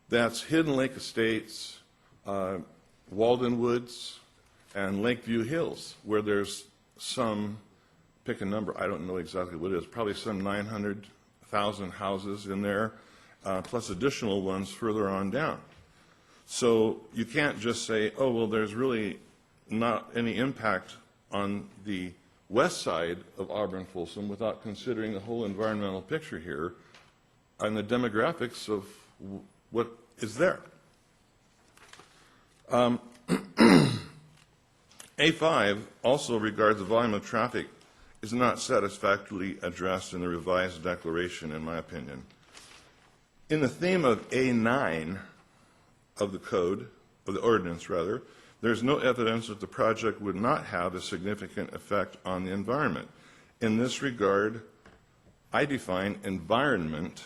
That's Hidden Lake Estates, Walden Woods, and Lakeview Hills, where there's some, pick a number, I don't know exactly what it is, probably some 900,000 houses in there, plus additional ones further on down. So you can't just say, oh, well, there's really not any impact on the west side of Auburn Folsom without considering the whole environmental picture here and the demographics of what is there. A5 also regards the volume of traffic is not satisfactorily addressed in the revised declaration, in my opinion. In the theme of A9 of the code, of the ordinance rather, there's no evidence that the project would not have a significant effect on the environment. In this regard, I define environment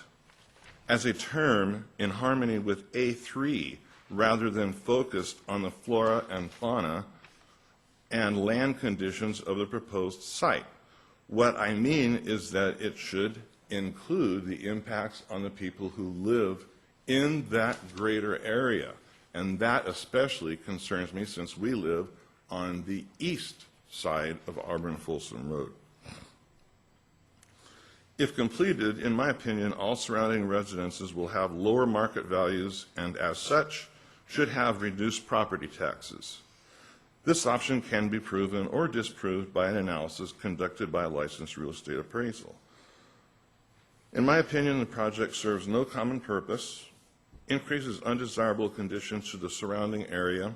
as a term in harmony with A3 rather than focused on the flora and fauna and land conditions of the proposed site. What I mean is that it should include the impacts on the people who live in that greater area. And that especially concerns me since we live on the east side of Auburn Folsom Road. If completed, in my opinion, all surrounding residences will have lower market values and as such should have reduced property taxes. This option can be proven or disproved by an analysis conducted by a licensed real estate appraisal. In my opinion, the project serves no common purpose increases undesirable conditions to the surrounding area,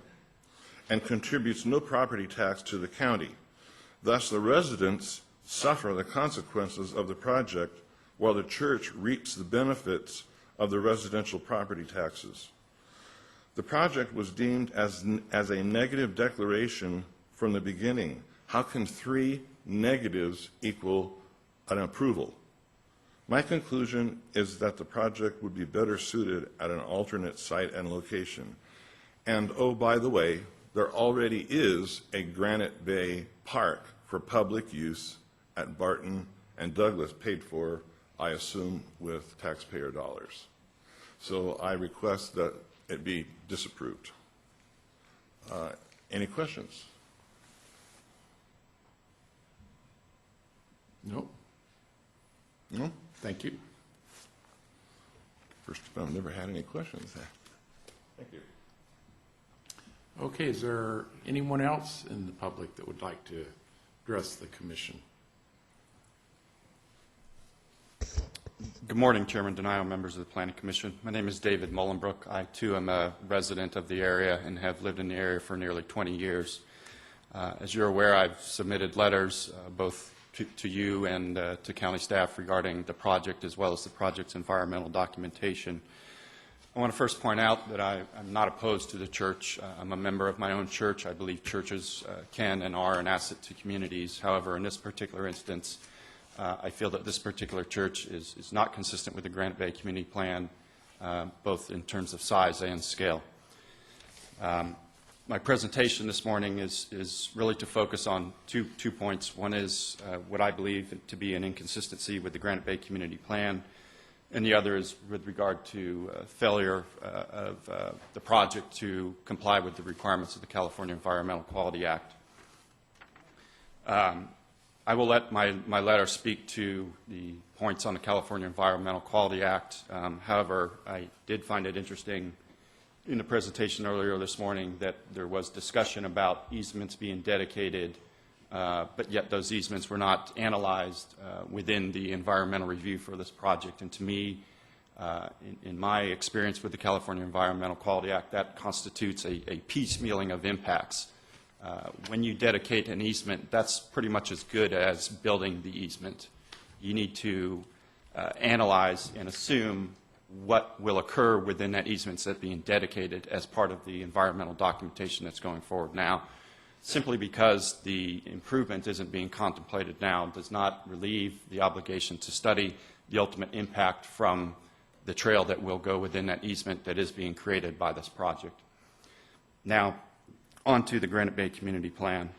and contributes no property tax to the county. Thus, the residents suffer the consequences of the project while the church reaps the benefits of the residential property taxes. The project was deemed as a negative declaration from the beginning. How can 3 negatives equal an approval? My conclusion is that the project would be better suited at an alternate site and location. And, oh, by the way, there already is a Granite Bay Park for public use at Barton and Douglas, paid for, I assume, with taxpayer dollars. So I request that it be disapproved. Any questions? No? No? Thank you. First time I've never had any questions. Thank you. Okay, is there anyone else in the public that would like to address the commission? Good morning, Chairman Denio, members of the Planning Commission. My name is David Mullenbrook. I, too, am a resident of the area and have lived in the area for nearly 20 years. As you're aware, I've submitted letters both to you and to county staff regarding the project as well as the project's environmental documentation. I want to first point out that I'm not opposed to the church. I'm a member of my own church. I believe churches can and are an asset to communities. However, in this particular instance, I feel that this particular church is not consistent with the Granite Bay Community Plan, both in terms of size and scale. My presentation this morning is really to focus on two points. One is what I believe to be an inconsistency with the Granite Bay Community Plan, and the other is with regard to failure of the project to comply with the requirements of the California Environmental Quality Act. I will let my letter speak to the points on the California Environmental Quality Act. However, I did find it interesting in the presentation earlier this morning that there was discussion about easements being dedicated, but yet those easements were not analyzed within the environmental review for this project. And to me, in my experience with the California Environmental Quality Act, that constitutes a piecemealing of impacts. When you dedicate an easement, that's pretty much as good as building the easement. You need to analyze and assume what will occur within that easement that's being dedicated as part of the environmental documentation that's going forward now. Simply because the improvement isn't being contemplated now does not relieve the obligation to study the ultimate impact from the trail that will go within that easement that is being created by this project. Now, on to the Granite Bay Community Plan.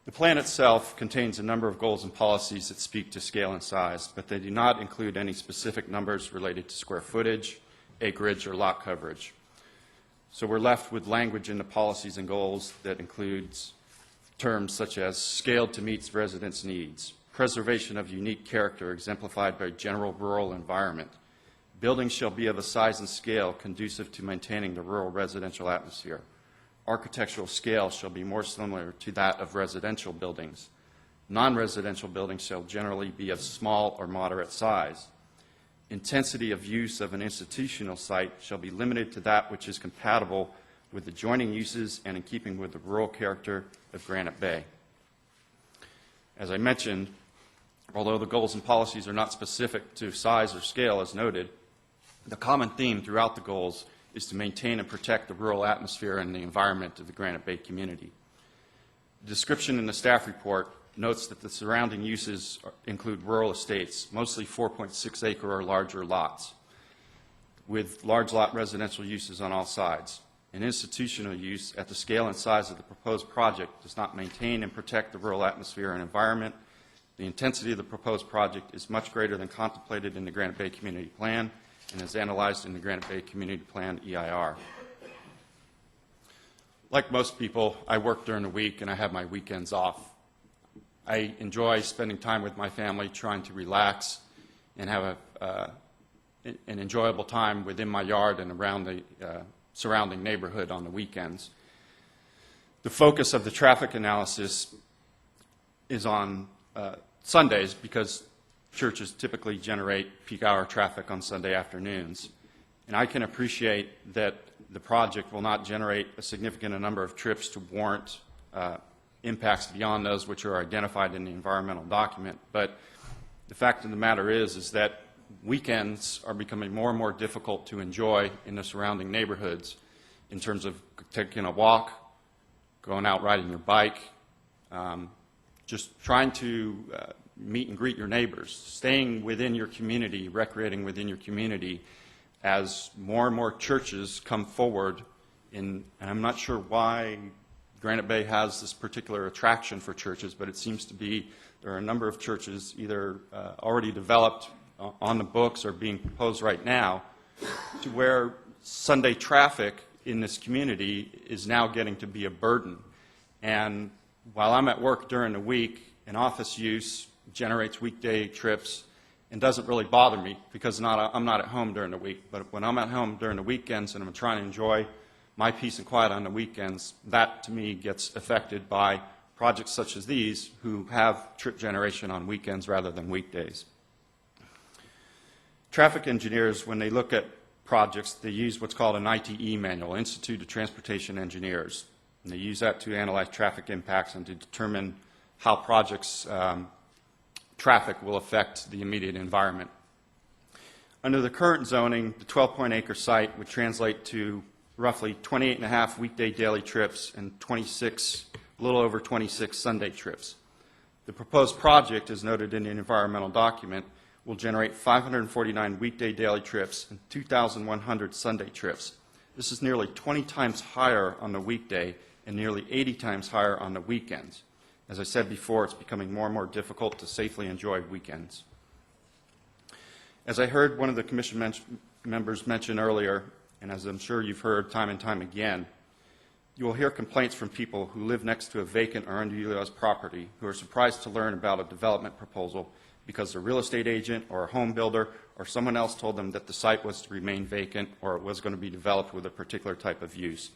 The plan itself contains a number of goals and policies that speak to scale and size, but they do not include any specific numbers related to square footage, acreage, or lot coverage. So we're left with language in the policies and goals that includes terms such as scaled to meet residents' needs, preservation of unique character exemplified by general rural environment. Buildings shall be of a size and scale conducive to maintaining the rural residential atmosphere. Architectural scale shall be more similar to that of residential buildings. Non-residential buildings shall generally be of small or moderate size. Intensity of use of an institutional site shall be limited to that which is compatible with adjoining uses and in keeping with the rural character of Granite Bay. As I mentioned, although the goals and policies are not specific to size or scale as noted, the common theme throughout the goals is to maintain and protect the rural atmosphere and the environment of the Granite Bay community. The description in the staff report notes that the surrounding uses include rural estates, mostly 4.6 acre or larger lots, with large lot residential uses on all sides. An institutional use at the scale and size of the proposed project does not maintain and protect the rural atmosphere and environment. The intensity of the proposed project is much greater than contemplated in the Granite Bay Community Plan and is analyzed in the Granite Bay Community Plan EIR. Like most people, I work during the week and I have my weekends off. I enjoy spending time with my family, trying to relax and have an enjoyable time within my yard and around the surrounding neighborhood on the weekends. The focus of the traffic analysis is on Sundays because churches typically generate peak hour traffic on Sunday afternoons. And I can appreciate that the project will not generate a significant number of trips to warrant impacts beyond those which are identified in the environmental document. But the fact of the matter is that weekends are becoming more and more difficult to enjoy in the surrounding neighborhoods in terms of taking a walk, going out riding your bike, just trying to meet and greet your neighbors, staying within your community, recreating within your community as more and more churches come forward and I'm not sure why Granite Bay has this particular attraction for churches, but it seems to be there are a number of churches either already developed on the books or being proposed right now to where Sunday traffic in this community is now getting to be a burden. And while I'm at work during the week, an office use generates weekday trips and doesn't really bother me because I'm not at home during the week. But when I'm at home during the weekends and I'm trying to enjoy my peace and quiet on the weekends, that to me gets affected by projects such as these who have trip generation on weekends rather than weekdays. Traffic engineers, when they look at projects, they use what's called an ITE manual, Institute of Transportation Engineers. And they use that to analyze traffic impacts and to determine how projects' traffic will affect the immediate environment. Under the current zoning, the 12-acre site would translate to roughly 28.5 weekday daily trips and a little over 26 Sunday trips. The proposed project, as noted in the environmental document, will generate 549 weekday daily trips and 2,100 Sunday trips. This is nearly 20 times higher on the weekday and nearly 80 times higher on the weekends. As I said before, it's becoming more and more difficult to safely enjoy weekends. As I heard one of the commission members mention earlier, and as I'm sure you've heard time and time again, you will hear complaints from people who live next to a vacant or underutilized property who are surprised to learn about a development proposal because the real estate agent or a home builder or someone else told them that the site was to remain vacant or it was going to be developed with a particular type of use.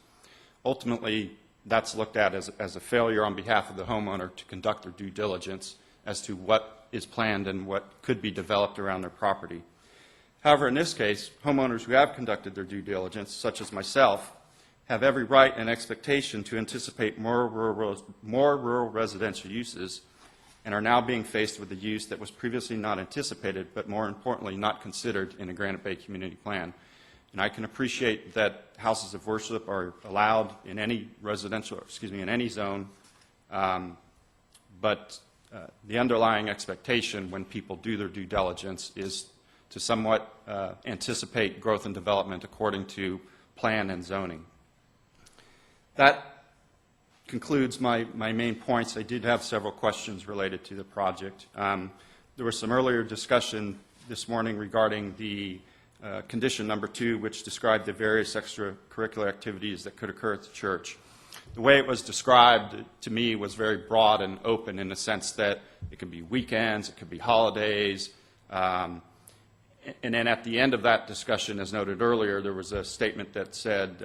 Ultimately, that's looked at as a failure on behalf of the homeowner to conduct their due diligence as to what is planned and what could be developed around their property. However, in this case, homeowners who have conducted their due diligence, such as myself, have every right and expectation to anticipate more rural residential uses and are now being faced with a use that was previously not anticipated, but more importantly, not considered in a Granite Bay community plan. And I can appreciate that houses of worship are allowed in any in any zone, but the underlying expectation when people do their due diligence is to somewhat anticipate growth and development according to plan and zoning. That concludes my main points. I did have several questions related to the project. There was some earlier discussion this morning regarding the condition number 2, which described the various extracurricular activities that could occur at the church. The way it was described to me was very broad and open in the sense that it could be weekends, it could be holidays, and then at the end of that discussion, as noted earlier, there was a statement that said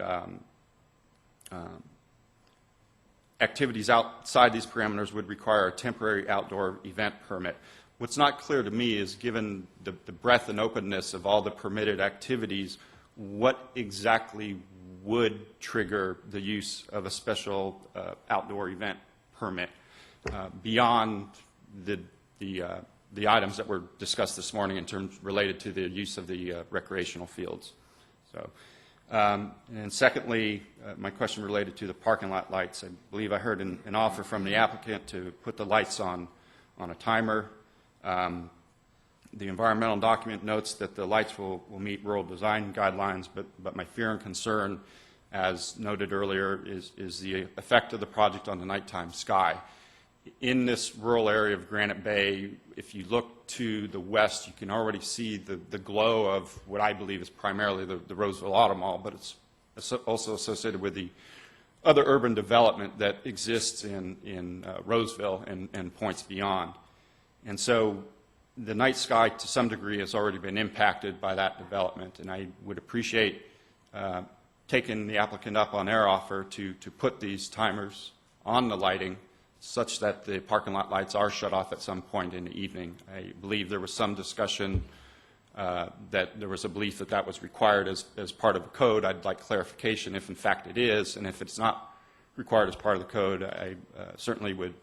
activities outside these parameters would require a temporary outdoor event permit. What's not clear to me is, given the breadth and openness of all the permitted activities, what exactly would trigger the use of a special outdoor event permit beyond the items that were discussed this morning in terms related to the use of the recreational fields. So, and secondly, my question related to the parking lot lights. I believe I heard an offer from the applicant to put the lights on a timer. The environmental document notes that the lights will meet rural design guidelines, but my fear and concern, as noted earlier, is the effect of the project on the nighttime sky. In this rural area of Granite Bay, if you look to the west, you can already see the glow of what I believe is primarily the Roseville Auto Mall, but it's also associated with the other urban development that exists in Roseville and points beyond. And so the night sky, to some degree, has already been impacted by that development, and I would appreciate taking the applicant up on their offer to put these timers on the lighting such that the parking lot lights are shut off at some point in the evening. I believe there was some discussion that there was a belief that that was required as part of the code. I'd like clarification if in fact it is, and if it's not required as part of the code, I certainly would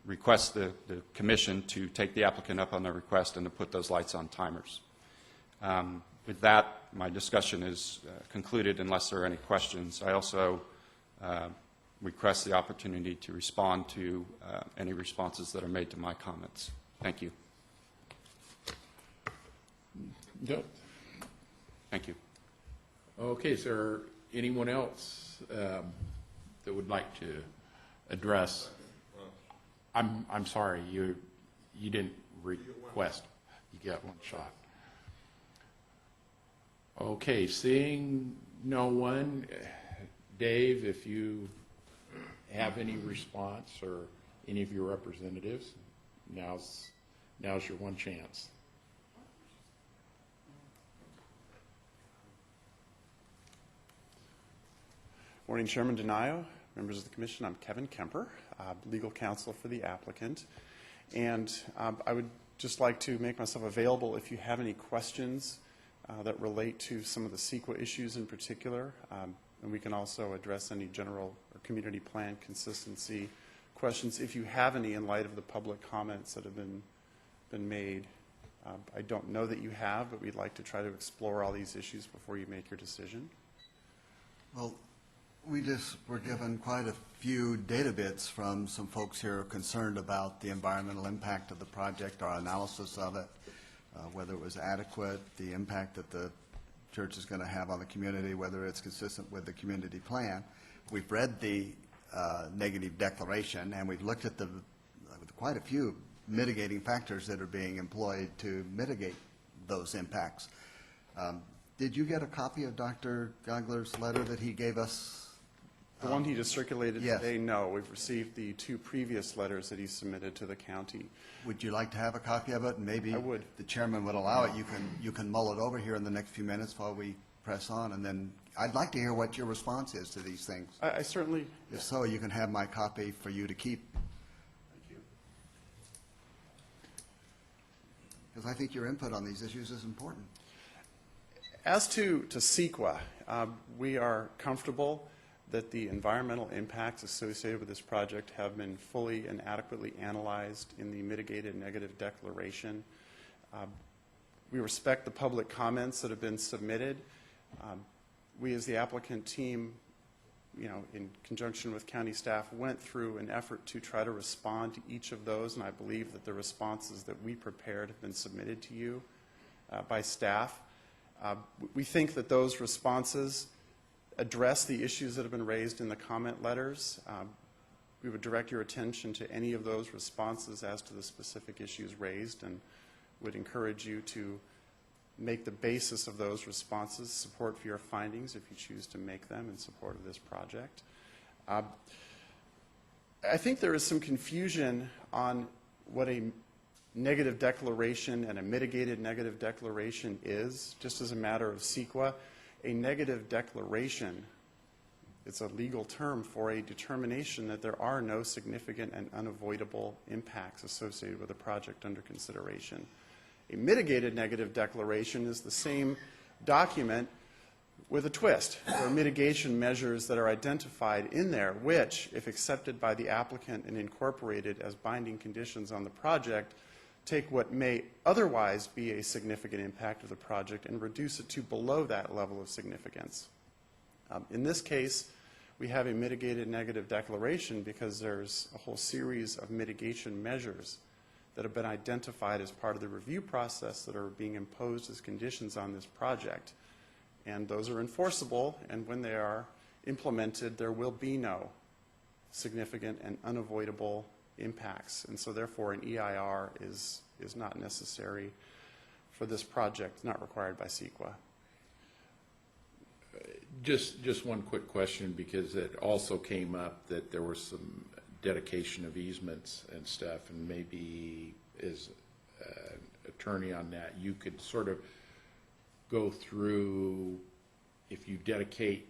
request the commission to take the applicant up on their request and to put those lights on timers. With that, my discussion is concluded unless there are any questions. I also request the opportunity to respond to any responses that are made to my comments. Thank you. No. Thank you. Okay, is there anyone else that would like to address? I'm sorry, you didn't request. You got one shot. Okay, seeing no one, Dave, if you have any response or any of your representatives, now's your one chance. Morning, Chairman Denayo, members of the Commission. I'm Kevin Kemper, legal counsel for the applicant. And I would just like to make myself available if you have any questions that relate to some of the CEQA issues in particular. And we can also address any general or community plan consistency questions if you have any in light of the public comments that have been made. I don't know that you have, but we'd like to try to explore all these issues before you make your decision. Well, we just were given quite a few data bits from some folks here concerned about the environmental impact of the project, our analysis of it, whether it was adequate, the impact that the church is going to have on the community, whether it's consistent with the community plan. We've read the negative declaration, and we've looked at quite a few mitigating factors that are being employed to mitigate those impacts. Did you get a copy of Dr. Geigler's letter that he gave us? The one he just circulated yes. today, no. We've received the 2 previous letters that he submitted to the county. Would you like to have a copy of it? And maybe I would. the chairman would allow it. You can mull it over here in the next few minutes while we press on, and then I'd like to hear what your response is to these things. I certainly... If so, you can have my copy for you to keep. Thank you. Because I think your input on these issues is important. As to CEQA, we are comfortable that the environmental impacts associated with this project have been fully and adequately analyzed in the mitigated negative declaration. We respect the public comments that have been submitted. We as the applicant team, in conjunction with county staff, went through an effort to try to respond to each of those, and I believe that the responses that we prepared have been submitted to you by staff. We think that those responses address the issues that have been raised in the comment letters. We would direct your attention to any of those responses as to the specific issues raised, and would encourage you to make the basis of those responses support for your findings if you choose to make them in support of this project. I think there is some confusion on what a negative declaration and a mitigated negative declaration is. Just as a matter of CEQA, a negative declaration, it's a legal term for a determination that there are no significant and unavoidable impacts associated with a project under consideration. A mitigated negative declaration is the same document with a twist. There are mitigation measures that are identified in there which, if accepted by the applicant and incorporated as binding conditions on the project, take what may otherwise be a significant impact of the project and reduce it to below that level of significance. In this case, we have a mitigated negative declaration because there's a whole series of mitigation measures that have been identified as part of the review process that are being imposed as conditions on this project. And those are enforceable, and when they are implemented, there will be no significant and unavoidable impacts. And so therefore an EIR is not necessary for this project, not required by CEQA. Just one quick question, because it also came up that there was some dedication of easements and stuff, and maybe as attorney on that, you could sort of go through, if you dedicate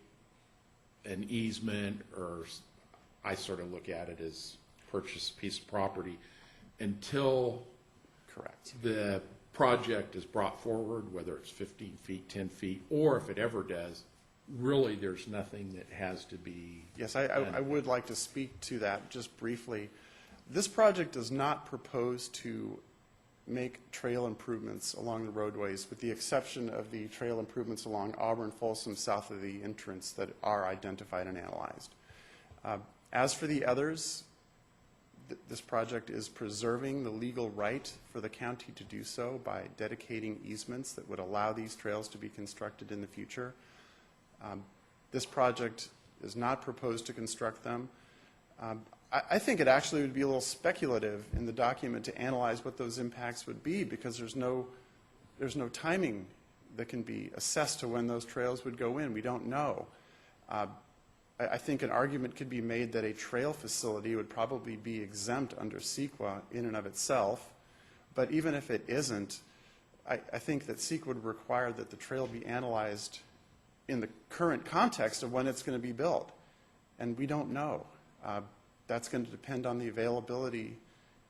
an easement, or I sort of look at it as purchase a piece of property, until Correct. the project is brought forward, whether it's 15 feet, 10 feet, or if it ever does, really there's nothing that has to be. Yes, I would like to speak to that just briefly. This project does not propose to make trail improvements along the roadways, with the exception of the trail improvements along Auburn Folsom south of the entrance that are identified and analyzed. As for the others, this project is preserving the legal right for the county to do so by dedicating easements that would allow these trails to be constructed in the future. This project is not proposed to construct them. I think it actually would be a little speculative in the document to analyze what those impacts would be, because there's no timing that can be assessed to when those trails would go in. We don't know. I think an argument could be made that a trail facility would probably be exempt under CEQA in and of itself, but even if it isn't, I think that CEQA would require that the trail be analyzed in the current context of when it's going to be built, and we don't know. That's going to depend on the availability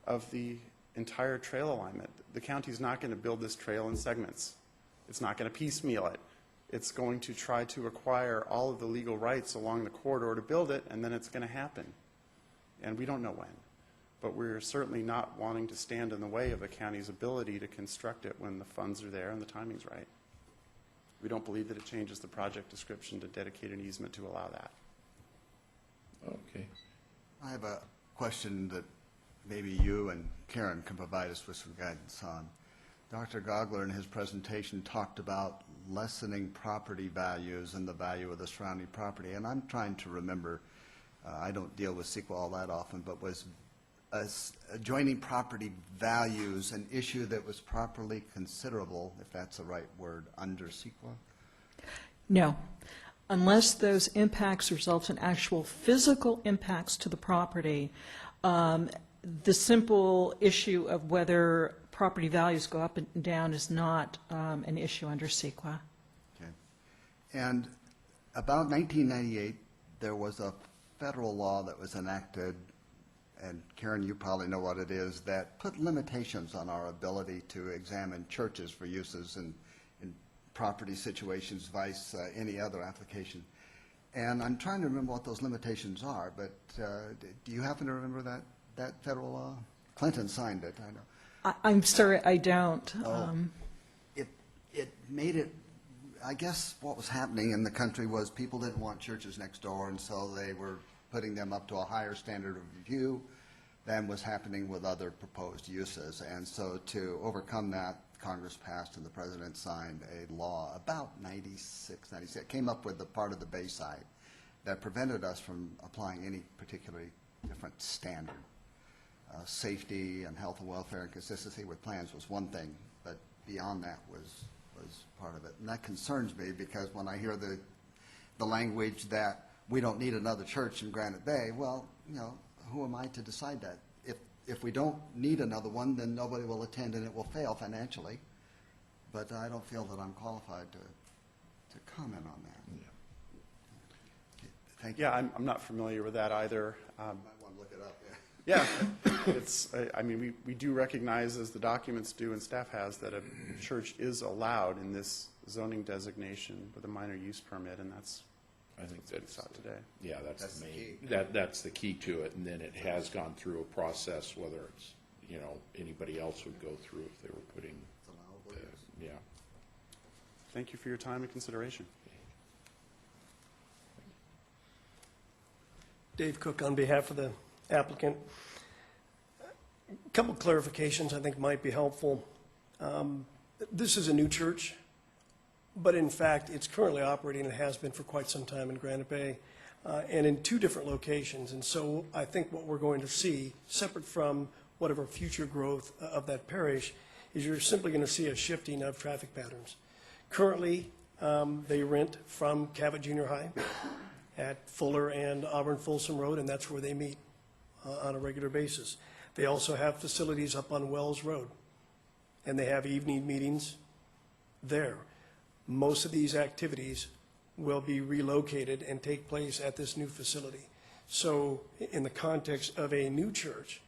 of the entire trail alignment. The county's not going to build this trail in segments. It's not going to piecemeal it. It's going to try to acquire all of the legal rights along the corridor to build it, and then it's going to happen. And we don't know when. But we're certainly not wanting to stand in the way of the county's ability to construct it when the funds are there and the timing's right. We don't believe that it changes the project description to dedicate an easement to allow that. Okay. I have a question that maybe you and Karen can provide us with some guidance on. Dr. Geigler in his presentation talked about lessening property values and the value of the surrounding property. And I'm trying to remember, I don't deal with CEQA all that often, but was adjoining property values an issue that was properly considerable, if that's the right word, under CEQA? No. Unless those impacts result in actual physical impacts to the property, the simple issue of whether property values go up and down is not an issue under CEQA. Okay. And about 1998, there was a federal law that was enacted, and Karen, you probably know what it is, that put limitations on our ability to examine churches for uses in property situations, vice any other application. And I'm trying to remember what those limitations are, but do you happen to remember that federal law? Clinton signed it, I know. I'm sorry, I don't. It made it, I guess what was happening in the country was people didn't want churches next door, and so they were putting them up to a higher standard of review than was happening with other proposed uses. And so to overcome that, Congress passed and the President signed a law about 96, came up with the part of the Bayside that prevented us from applying any particularly different standard. Safety and health and welfare and consistency with plans was one thing, but beyond that was part of it. And that concerns me, because when I hear the language that we don't need another church in Granite Bay, well, you know, who am I to decide that? If we don't need another one, then nobody will attend and it will fail financially. But I don't feel that I'm qualified to comment on that. Yeah. Thank you. Yeah, I'm not familiar with that either. I might want to look it up. Yeah, it's, I mean, we do recognize, as the documents do and staff has, that a church is allowed in this zoning designation with a minor use permit, and that's, I think what we saw today. Yeah, that's the the main, key. that's the key to it. And then it has gone through a process, whether it's, you know, anybody else would go through if they were putting, It's allowable use. yeah. Thank you for your time and consideration. Dave Cook on behalf of the applicant. A couple clarifications I think might be helpful. This is a new church, but in fact, it's currently operating and has been for quite some time in Granite Bay, and in two different locations. And so I think what we're going to see, separate from whatever future growth of that parish, is you're simply going to see a shifting of traffic patterns. Currently, they rent from Cabot Junior High at Fuller and Auburn Folsom Road, and that's where they meet on a regular basis. They also have facilities up on Wells Road, and they have evening meetings there. Most of these activities will be relocated and take place at this new facility. So in the context of a new church,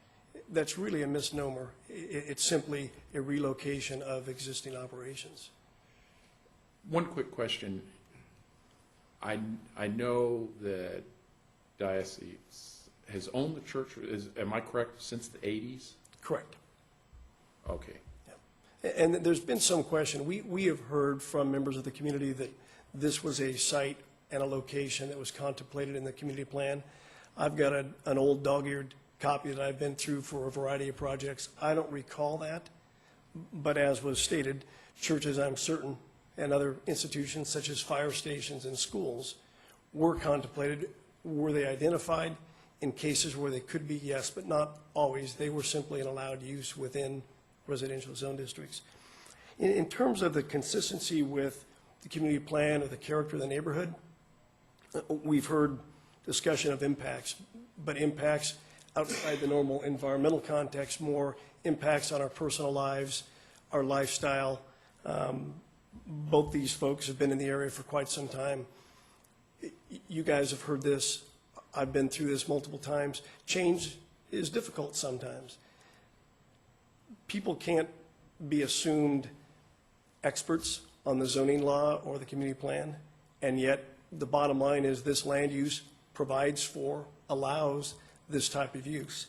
that's really a misnomer. It's simply a relocation of existing operations. One quick question. I know the diocese has owned the church, am I correct, since the 80s? Correct. Okay. And there's been some question. We have heard from members of the community that this was a site and a location that was contemplated in the community plan. I've got an old dog-eared copy that I've been through for a variety of projects. I don't recall that, but as was stated, churches, I'm certain, and other institutions such as fire stations and schools were contemplated. Were they identified? In cases where they could be, yes, but not always. They were simply an allowed use within residential zone districts. In terms of the consistency with the community plan or the character of the neighborhood, we've heard discussion of impacts, but impacts outside the normal environmental context, more impacts on our personal lives, our lifestyle. Both these folks have been in the area for quite some time. You guys have heard this. I've been through this multiple times. Change is difficult sometimes. People can't be assumed experts on the zoning law or the community plan, and yet the bottom line is this land use provides for, allows this type of use.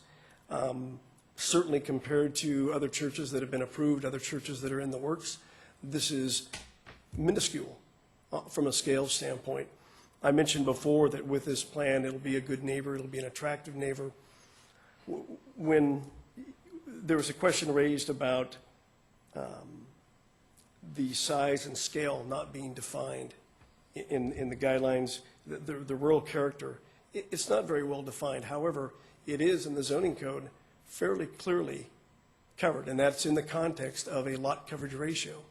Certainly compared to other churches that have been approved, other churches that are in the works, this is minuscule from a scale standpoint. I mentioned before that with this plan, it'll be a good neighbor, it'll be an attractive neighbor. When there was a question raised about the size and scale not being defined in the guidelines, the rural character, it's not very well defined. However, it is in the zoning code fairly clearly covered, and that's in the context of a lot coverage ratio.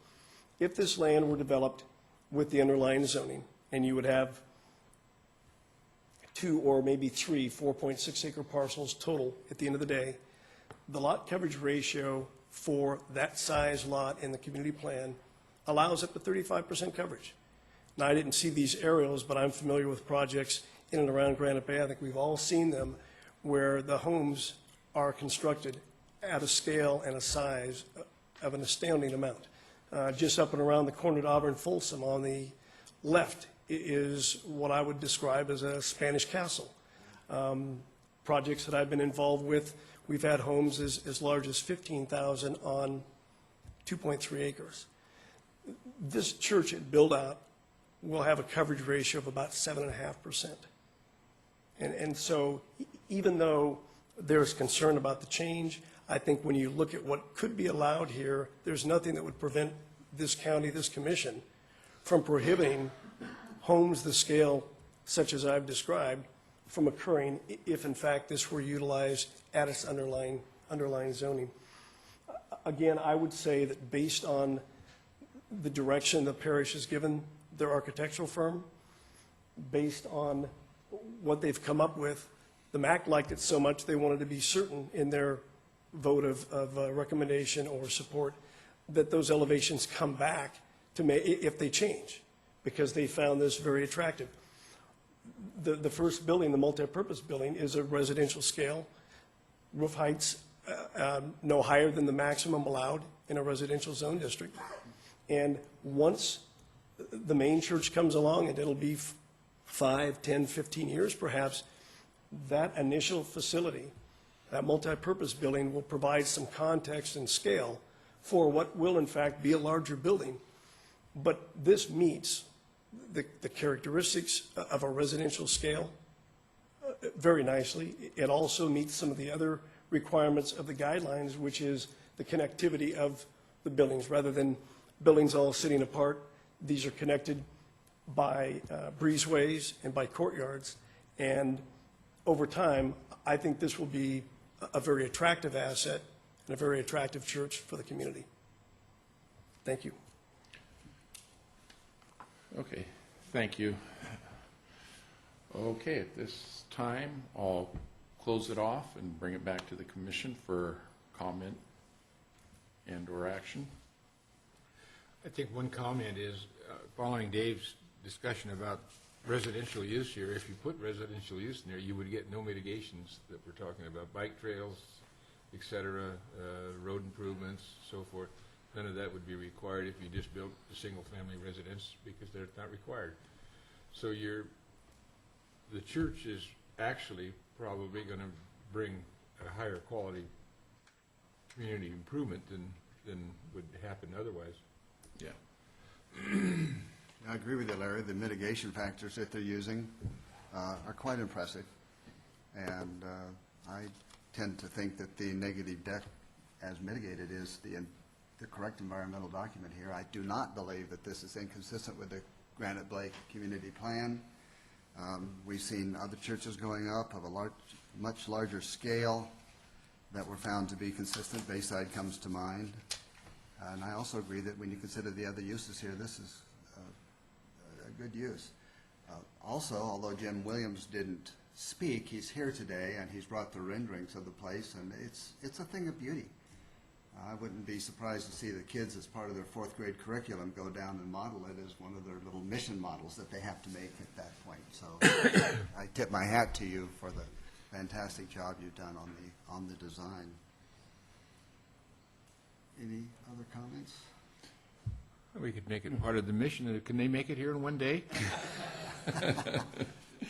If this land were developed with the underlying zoning, and you would have 2 or maybe 3 4.6 acre parcels total at the end of the day, the lot coverage ratio for that size lot in the community plan allows up to 35% coverage. Now, I didn't see these aerials, but I'm familiar with projects in and around Granite Bay. I think we've all seen them, where the homes are constructed at a scale and a size of an astounding amount. Just up and around the corner at Auburn Folsom on the left is what I would describe as a Spanish castle. Projects that I've been involved with, we've had homes as large as 15,000 on 2.3 acres. This church at build-out will have a coverage ratio of about 7.5%. And so even though there's concern about the change, I think when you look at what could be allowed here, there's nothing that would prevent this county, this commission, from prohibiting homes the scale such as I've described from occurring if in fact this were utilized at its underlying zoning. Again, I would say that based on the direction the parish has given their architectural firm, based on what they've come up with, the MAC liked it so much they wanted to be certain in their vote of recommendation or support that those elevations come back to if they change, because they found this very attractive. The first building, the multipurpose building, is a residential scale. Roof heights no higher than the maximum allowed in a residential zone district. And once the main church comes along, and it'll be 5, 10, 15 years perhaps, that initial facility, that multipurpose building, will provide some context and scale for what will in fact be a larger building. But this meets the characteristics of a residential scale very nicely. It also meets some of the other requirements of the guidelines, which is the connectivity of the buildings. Rather than buildings all sitting apart, these are connected by breezeways and by courtyards. And over time, I think this will be a very attractive asset and a very attractive church for the community. Thank you. Okay, thank you. Okay, at this time, I'll close it off and bring it back to the commission for comment and/or action. I think one comment is, following Dave's discussion about residential use here, if you put residential use in there, you would get no mitigations that we're talking about, bike trails, et cetera, road improvements, so forth. None of that would be required if you just built a single-family residence, because they're not required. So the church is actually probably going to bring a higher quality community improvement than would happen otherwise. Yeah. I agree with you, Larry. The mitigation factors that they're using are quite impressive. And I tend to think that the negative deck as mitigated is the correct environmental document here. I do not believe that this is inconsistent with the Granite Blake Community Plan. We've seen other churches going up of a much larger scale that were found to be consistent. Bayside comes to mind. And I also agree that when you consider the other uses here, this is a good use. Also, although Jim Williams didn't speak, he's here today, and he's brought the renderings of the place, and it's a thing of beauty. I wouldn't be surprised to see the kids, as part of their fourth grade curriculum, go down and model it as one of their little mission models that they have to make at that point. So I tip my hat to you for the fantastic job you've done on the design. Any other comments? We could make it part of the mission. Can they make it here in one day?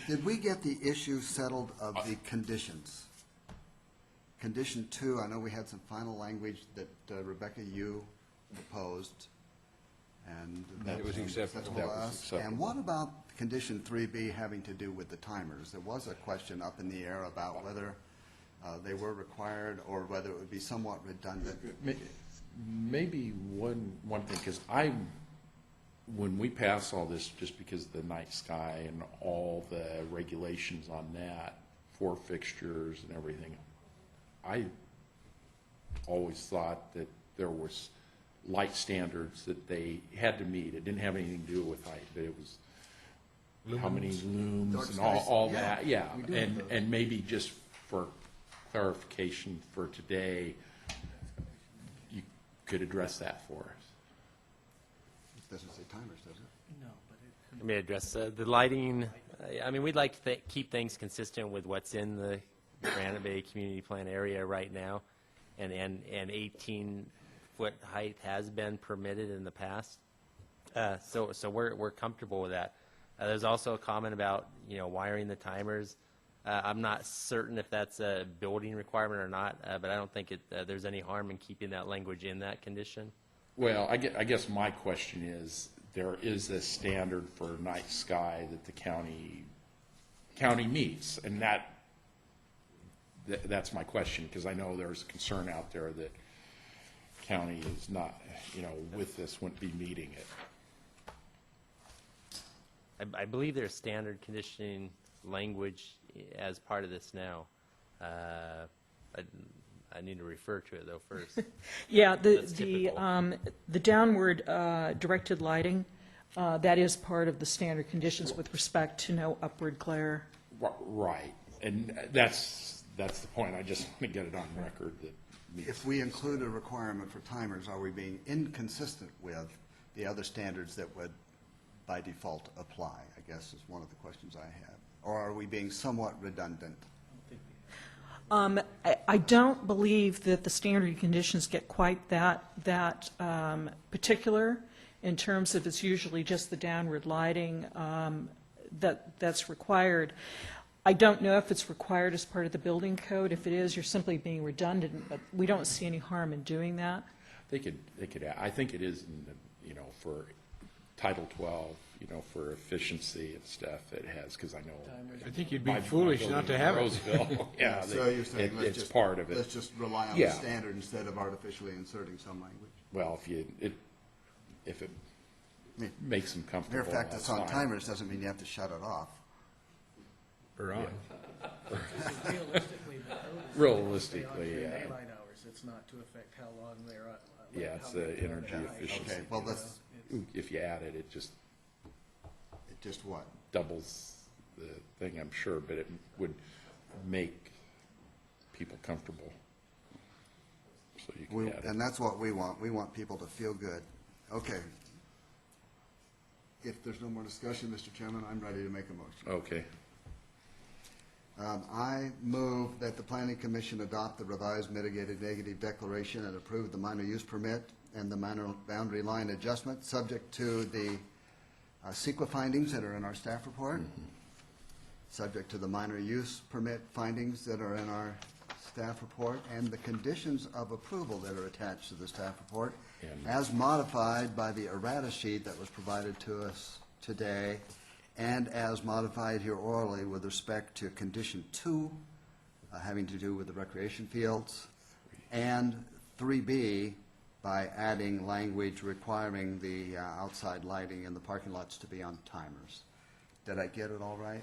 Did we get the issue settled of the conditions? Condition 2, I know we had some final language that Rebecca, you proposed, and That was acceptable. to That was us. acceptable. And what about condition 3B having to do with the timers? There was a question up in the air about whether they were required or whether it would be somewhat redundant. Maybe one thing, because when we pass all this, just because of the night sky and all the regulations on that for fixtures and everything, I always thought that there was light standards that they had to meet. It didn't have anything to do with height, but it was how many looms Dark and skies. all Yeah, that, yeah. we do have those. And maybe just for clarification for today, you could address that for us. It doesn't say timers, does it? Let me address the lighting. I mean, we'd like to keep things consistent with what's in the Granite Bay Community Plan area right now, and 18-foot height has been permitted in the past. So we're comfortable with that. There's also a comment about wiring the timers. I'm not certain if that's a building requirement or not, but I don't think there's any harm in keeping that language in that condition. Well, I guess my question is, there is a standard for night sky that the county meets, and that's my question, because I know there's a concern out there that county is not, with this, wouldn't be meeting it. I believe there's standard conditioning language as part of this now. I need to refer to it, though, first. Yeah, That's typical. the downward directed lighting, that is part of the standard conditions with respect to no upward glare. Right, and that's the point. I just want to get it on record that If we include a requirement for timers, are we being inconsistent with the other standards that would, by default, apply, I guess is one of the questions I have. Or are we being somewhat redundant? I don't believe that the standard conditions get quite that particular in terms of it's usually just the downward lighting that's required. I don't know if it's required as part of the building code. If it is, you're simply being redundant, but we don't see any harm in doing that. they could. I think it is, in the, for Title 12, for efficiency and stuff. It has, because I know. I think you'd be foolish not to have it. Roseville, yeah, So you're saying it's part of it. let's just rely on Yeah. the standard instead of artificially inserting some language. Well, if it makes them comfortable, Mere fact that's it's on fine. timers doesn't mean you have to shut it off. Or on. Realistically, yeah. Daylight hours, it's not to affect how long they're on. Yeah, it's the energy efficiency. Okay, well, that's, If you add it, it just it just what? doubles the thing, I'm sure, but it would make people comfortable. So you can add it. And that's what we want. We want people to feel good. Okay. If there's no more discussion, Mr. Chairman, I'm ready to make a motion. Okay. I move that the Planning Commission adopt the revised mitigated negative declaration and approve the minor use permit and the minor boundary line adjustment, subject to the CEQA findings that are in our staff report, subject to the minor use permit findings that are in our staff report, and the conditions of approval that are attached to the staff report, as modified by the errata sheet that was provided to us today, and as modified here orally with respect to condition 2, having to do with the recreation fields, and 3B by adding language requiring the outside lighting in the parking lots to be on timers. Did I get it all right?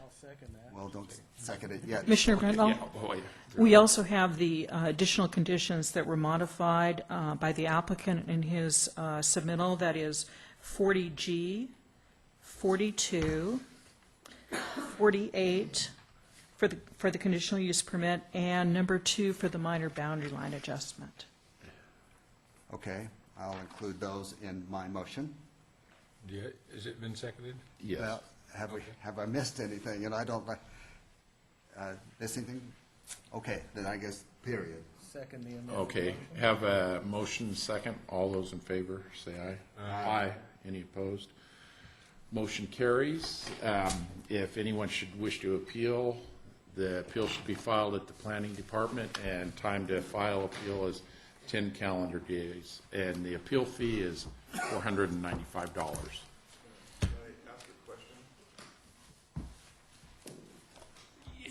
I'll second that. Well, don't second it yet. Commissioner Grindall? Yeah, boy. We also have the additional conditions that were modified by the applicant in his submittal, that is 40G, 42, 48 for the conditional use permit, and number 2 for the minor boundary line adjustment. Okay, I'll include those in my motion. Has it been seconded? Yes. Well, have I missed anything? And I don't like, miss anything? Okay, then I guess period. Second the amendment. Okay, have a motion second. All those in favor, say aye. Aye. Any opposed? Motion carries. If anyone should wish to appeal, the appeal should be filed at the planning department, and time to file appeal is 10 calendar days, and the appeal fee is $495.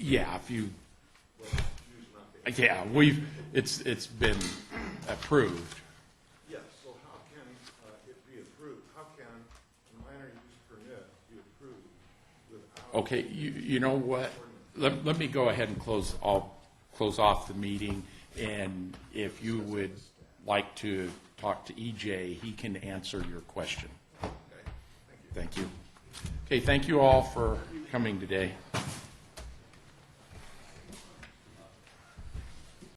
Yeah, if you, yeah, it's been approved. Yes, so how can it be approved? How can a minor use permit be approved without? Okay, you know what? Let me go ahead and I'll close off the meeting, and if you would like to talk to EJ, he can answer your question. Okay, thank you. Thank you. Okay, thank you all for coming today.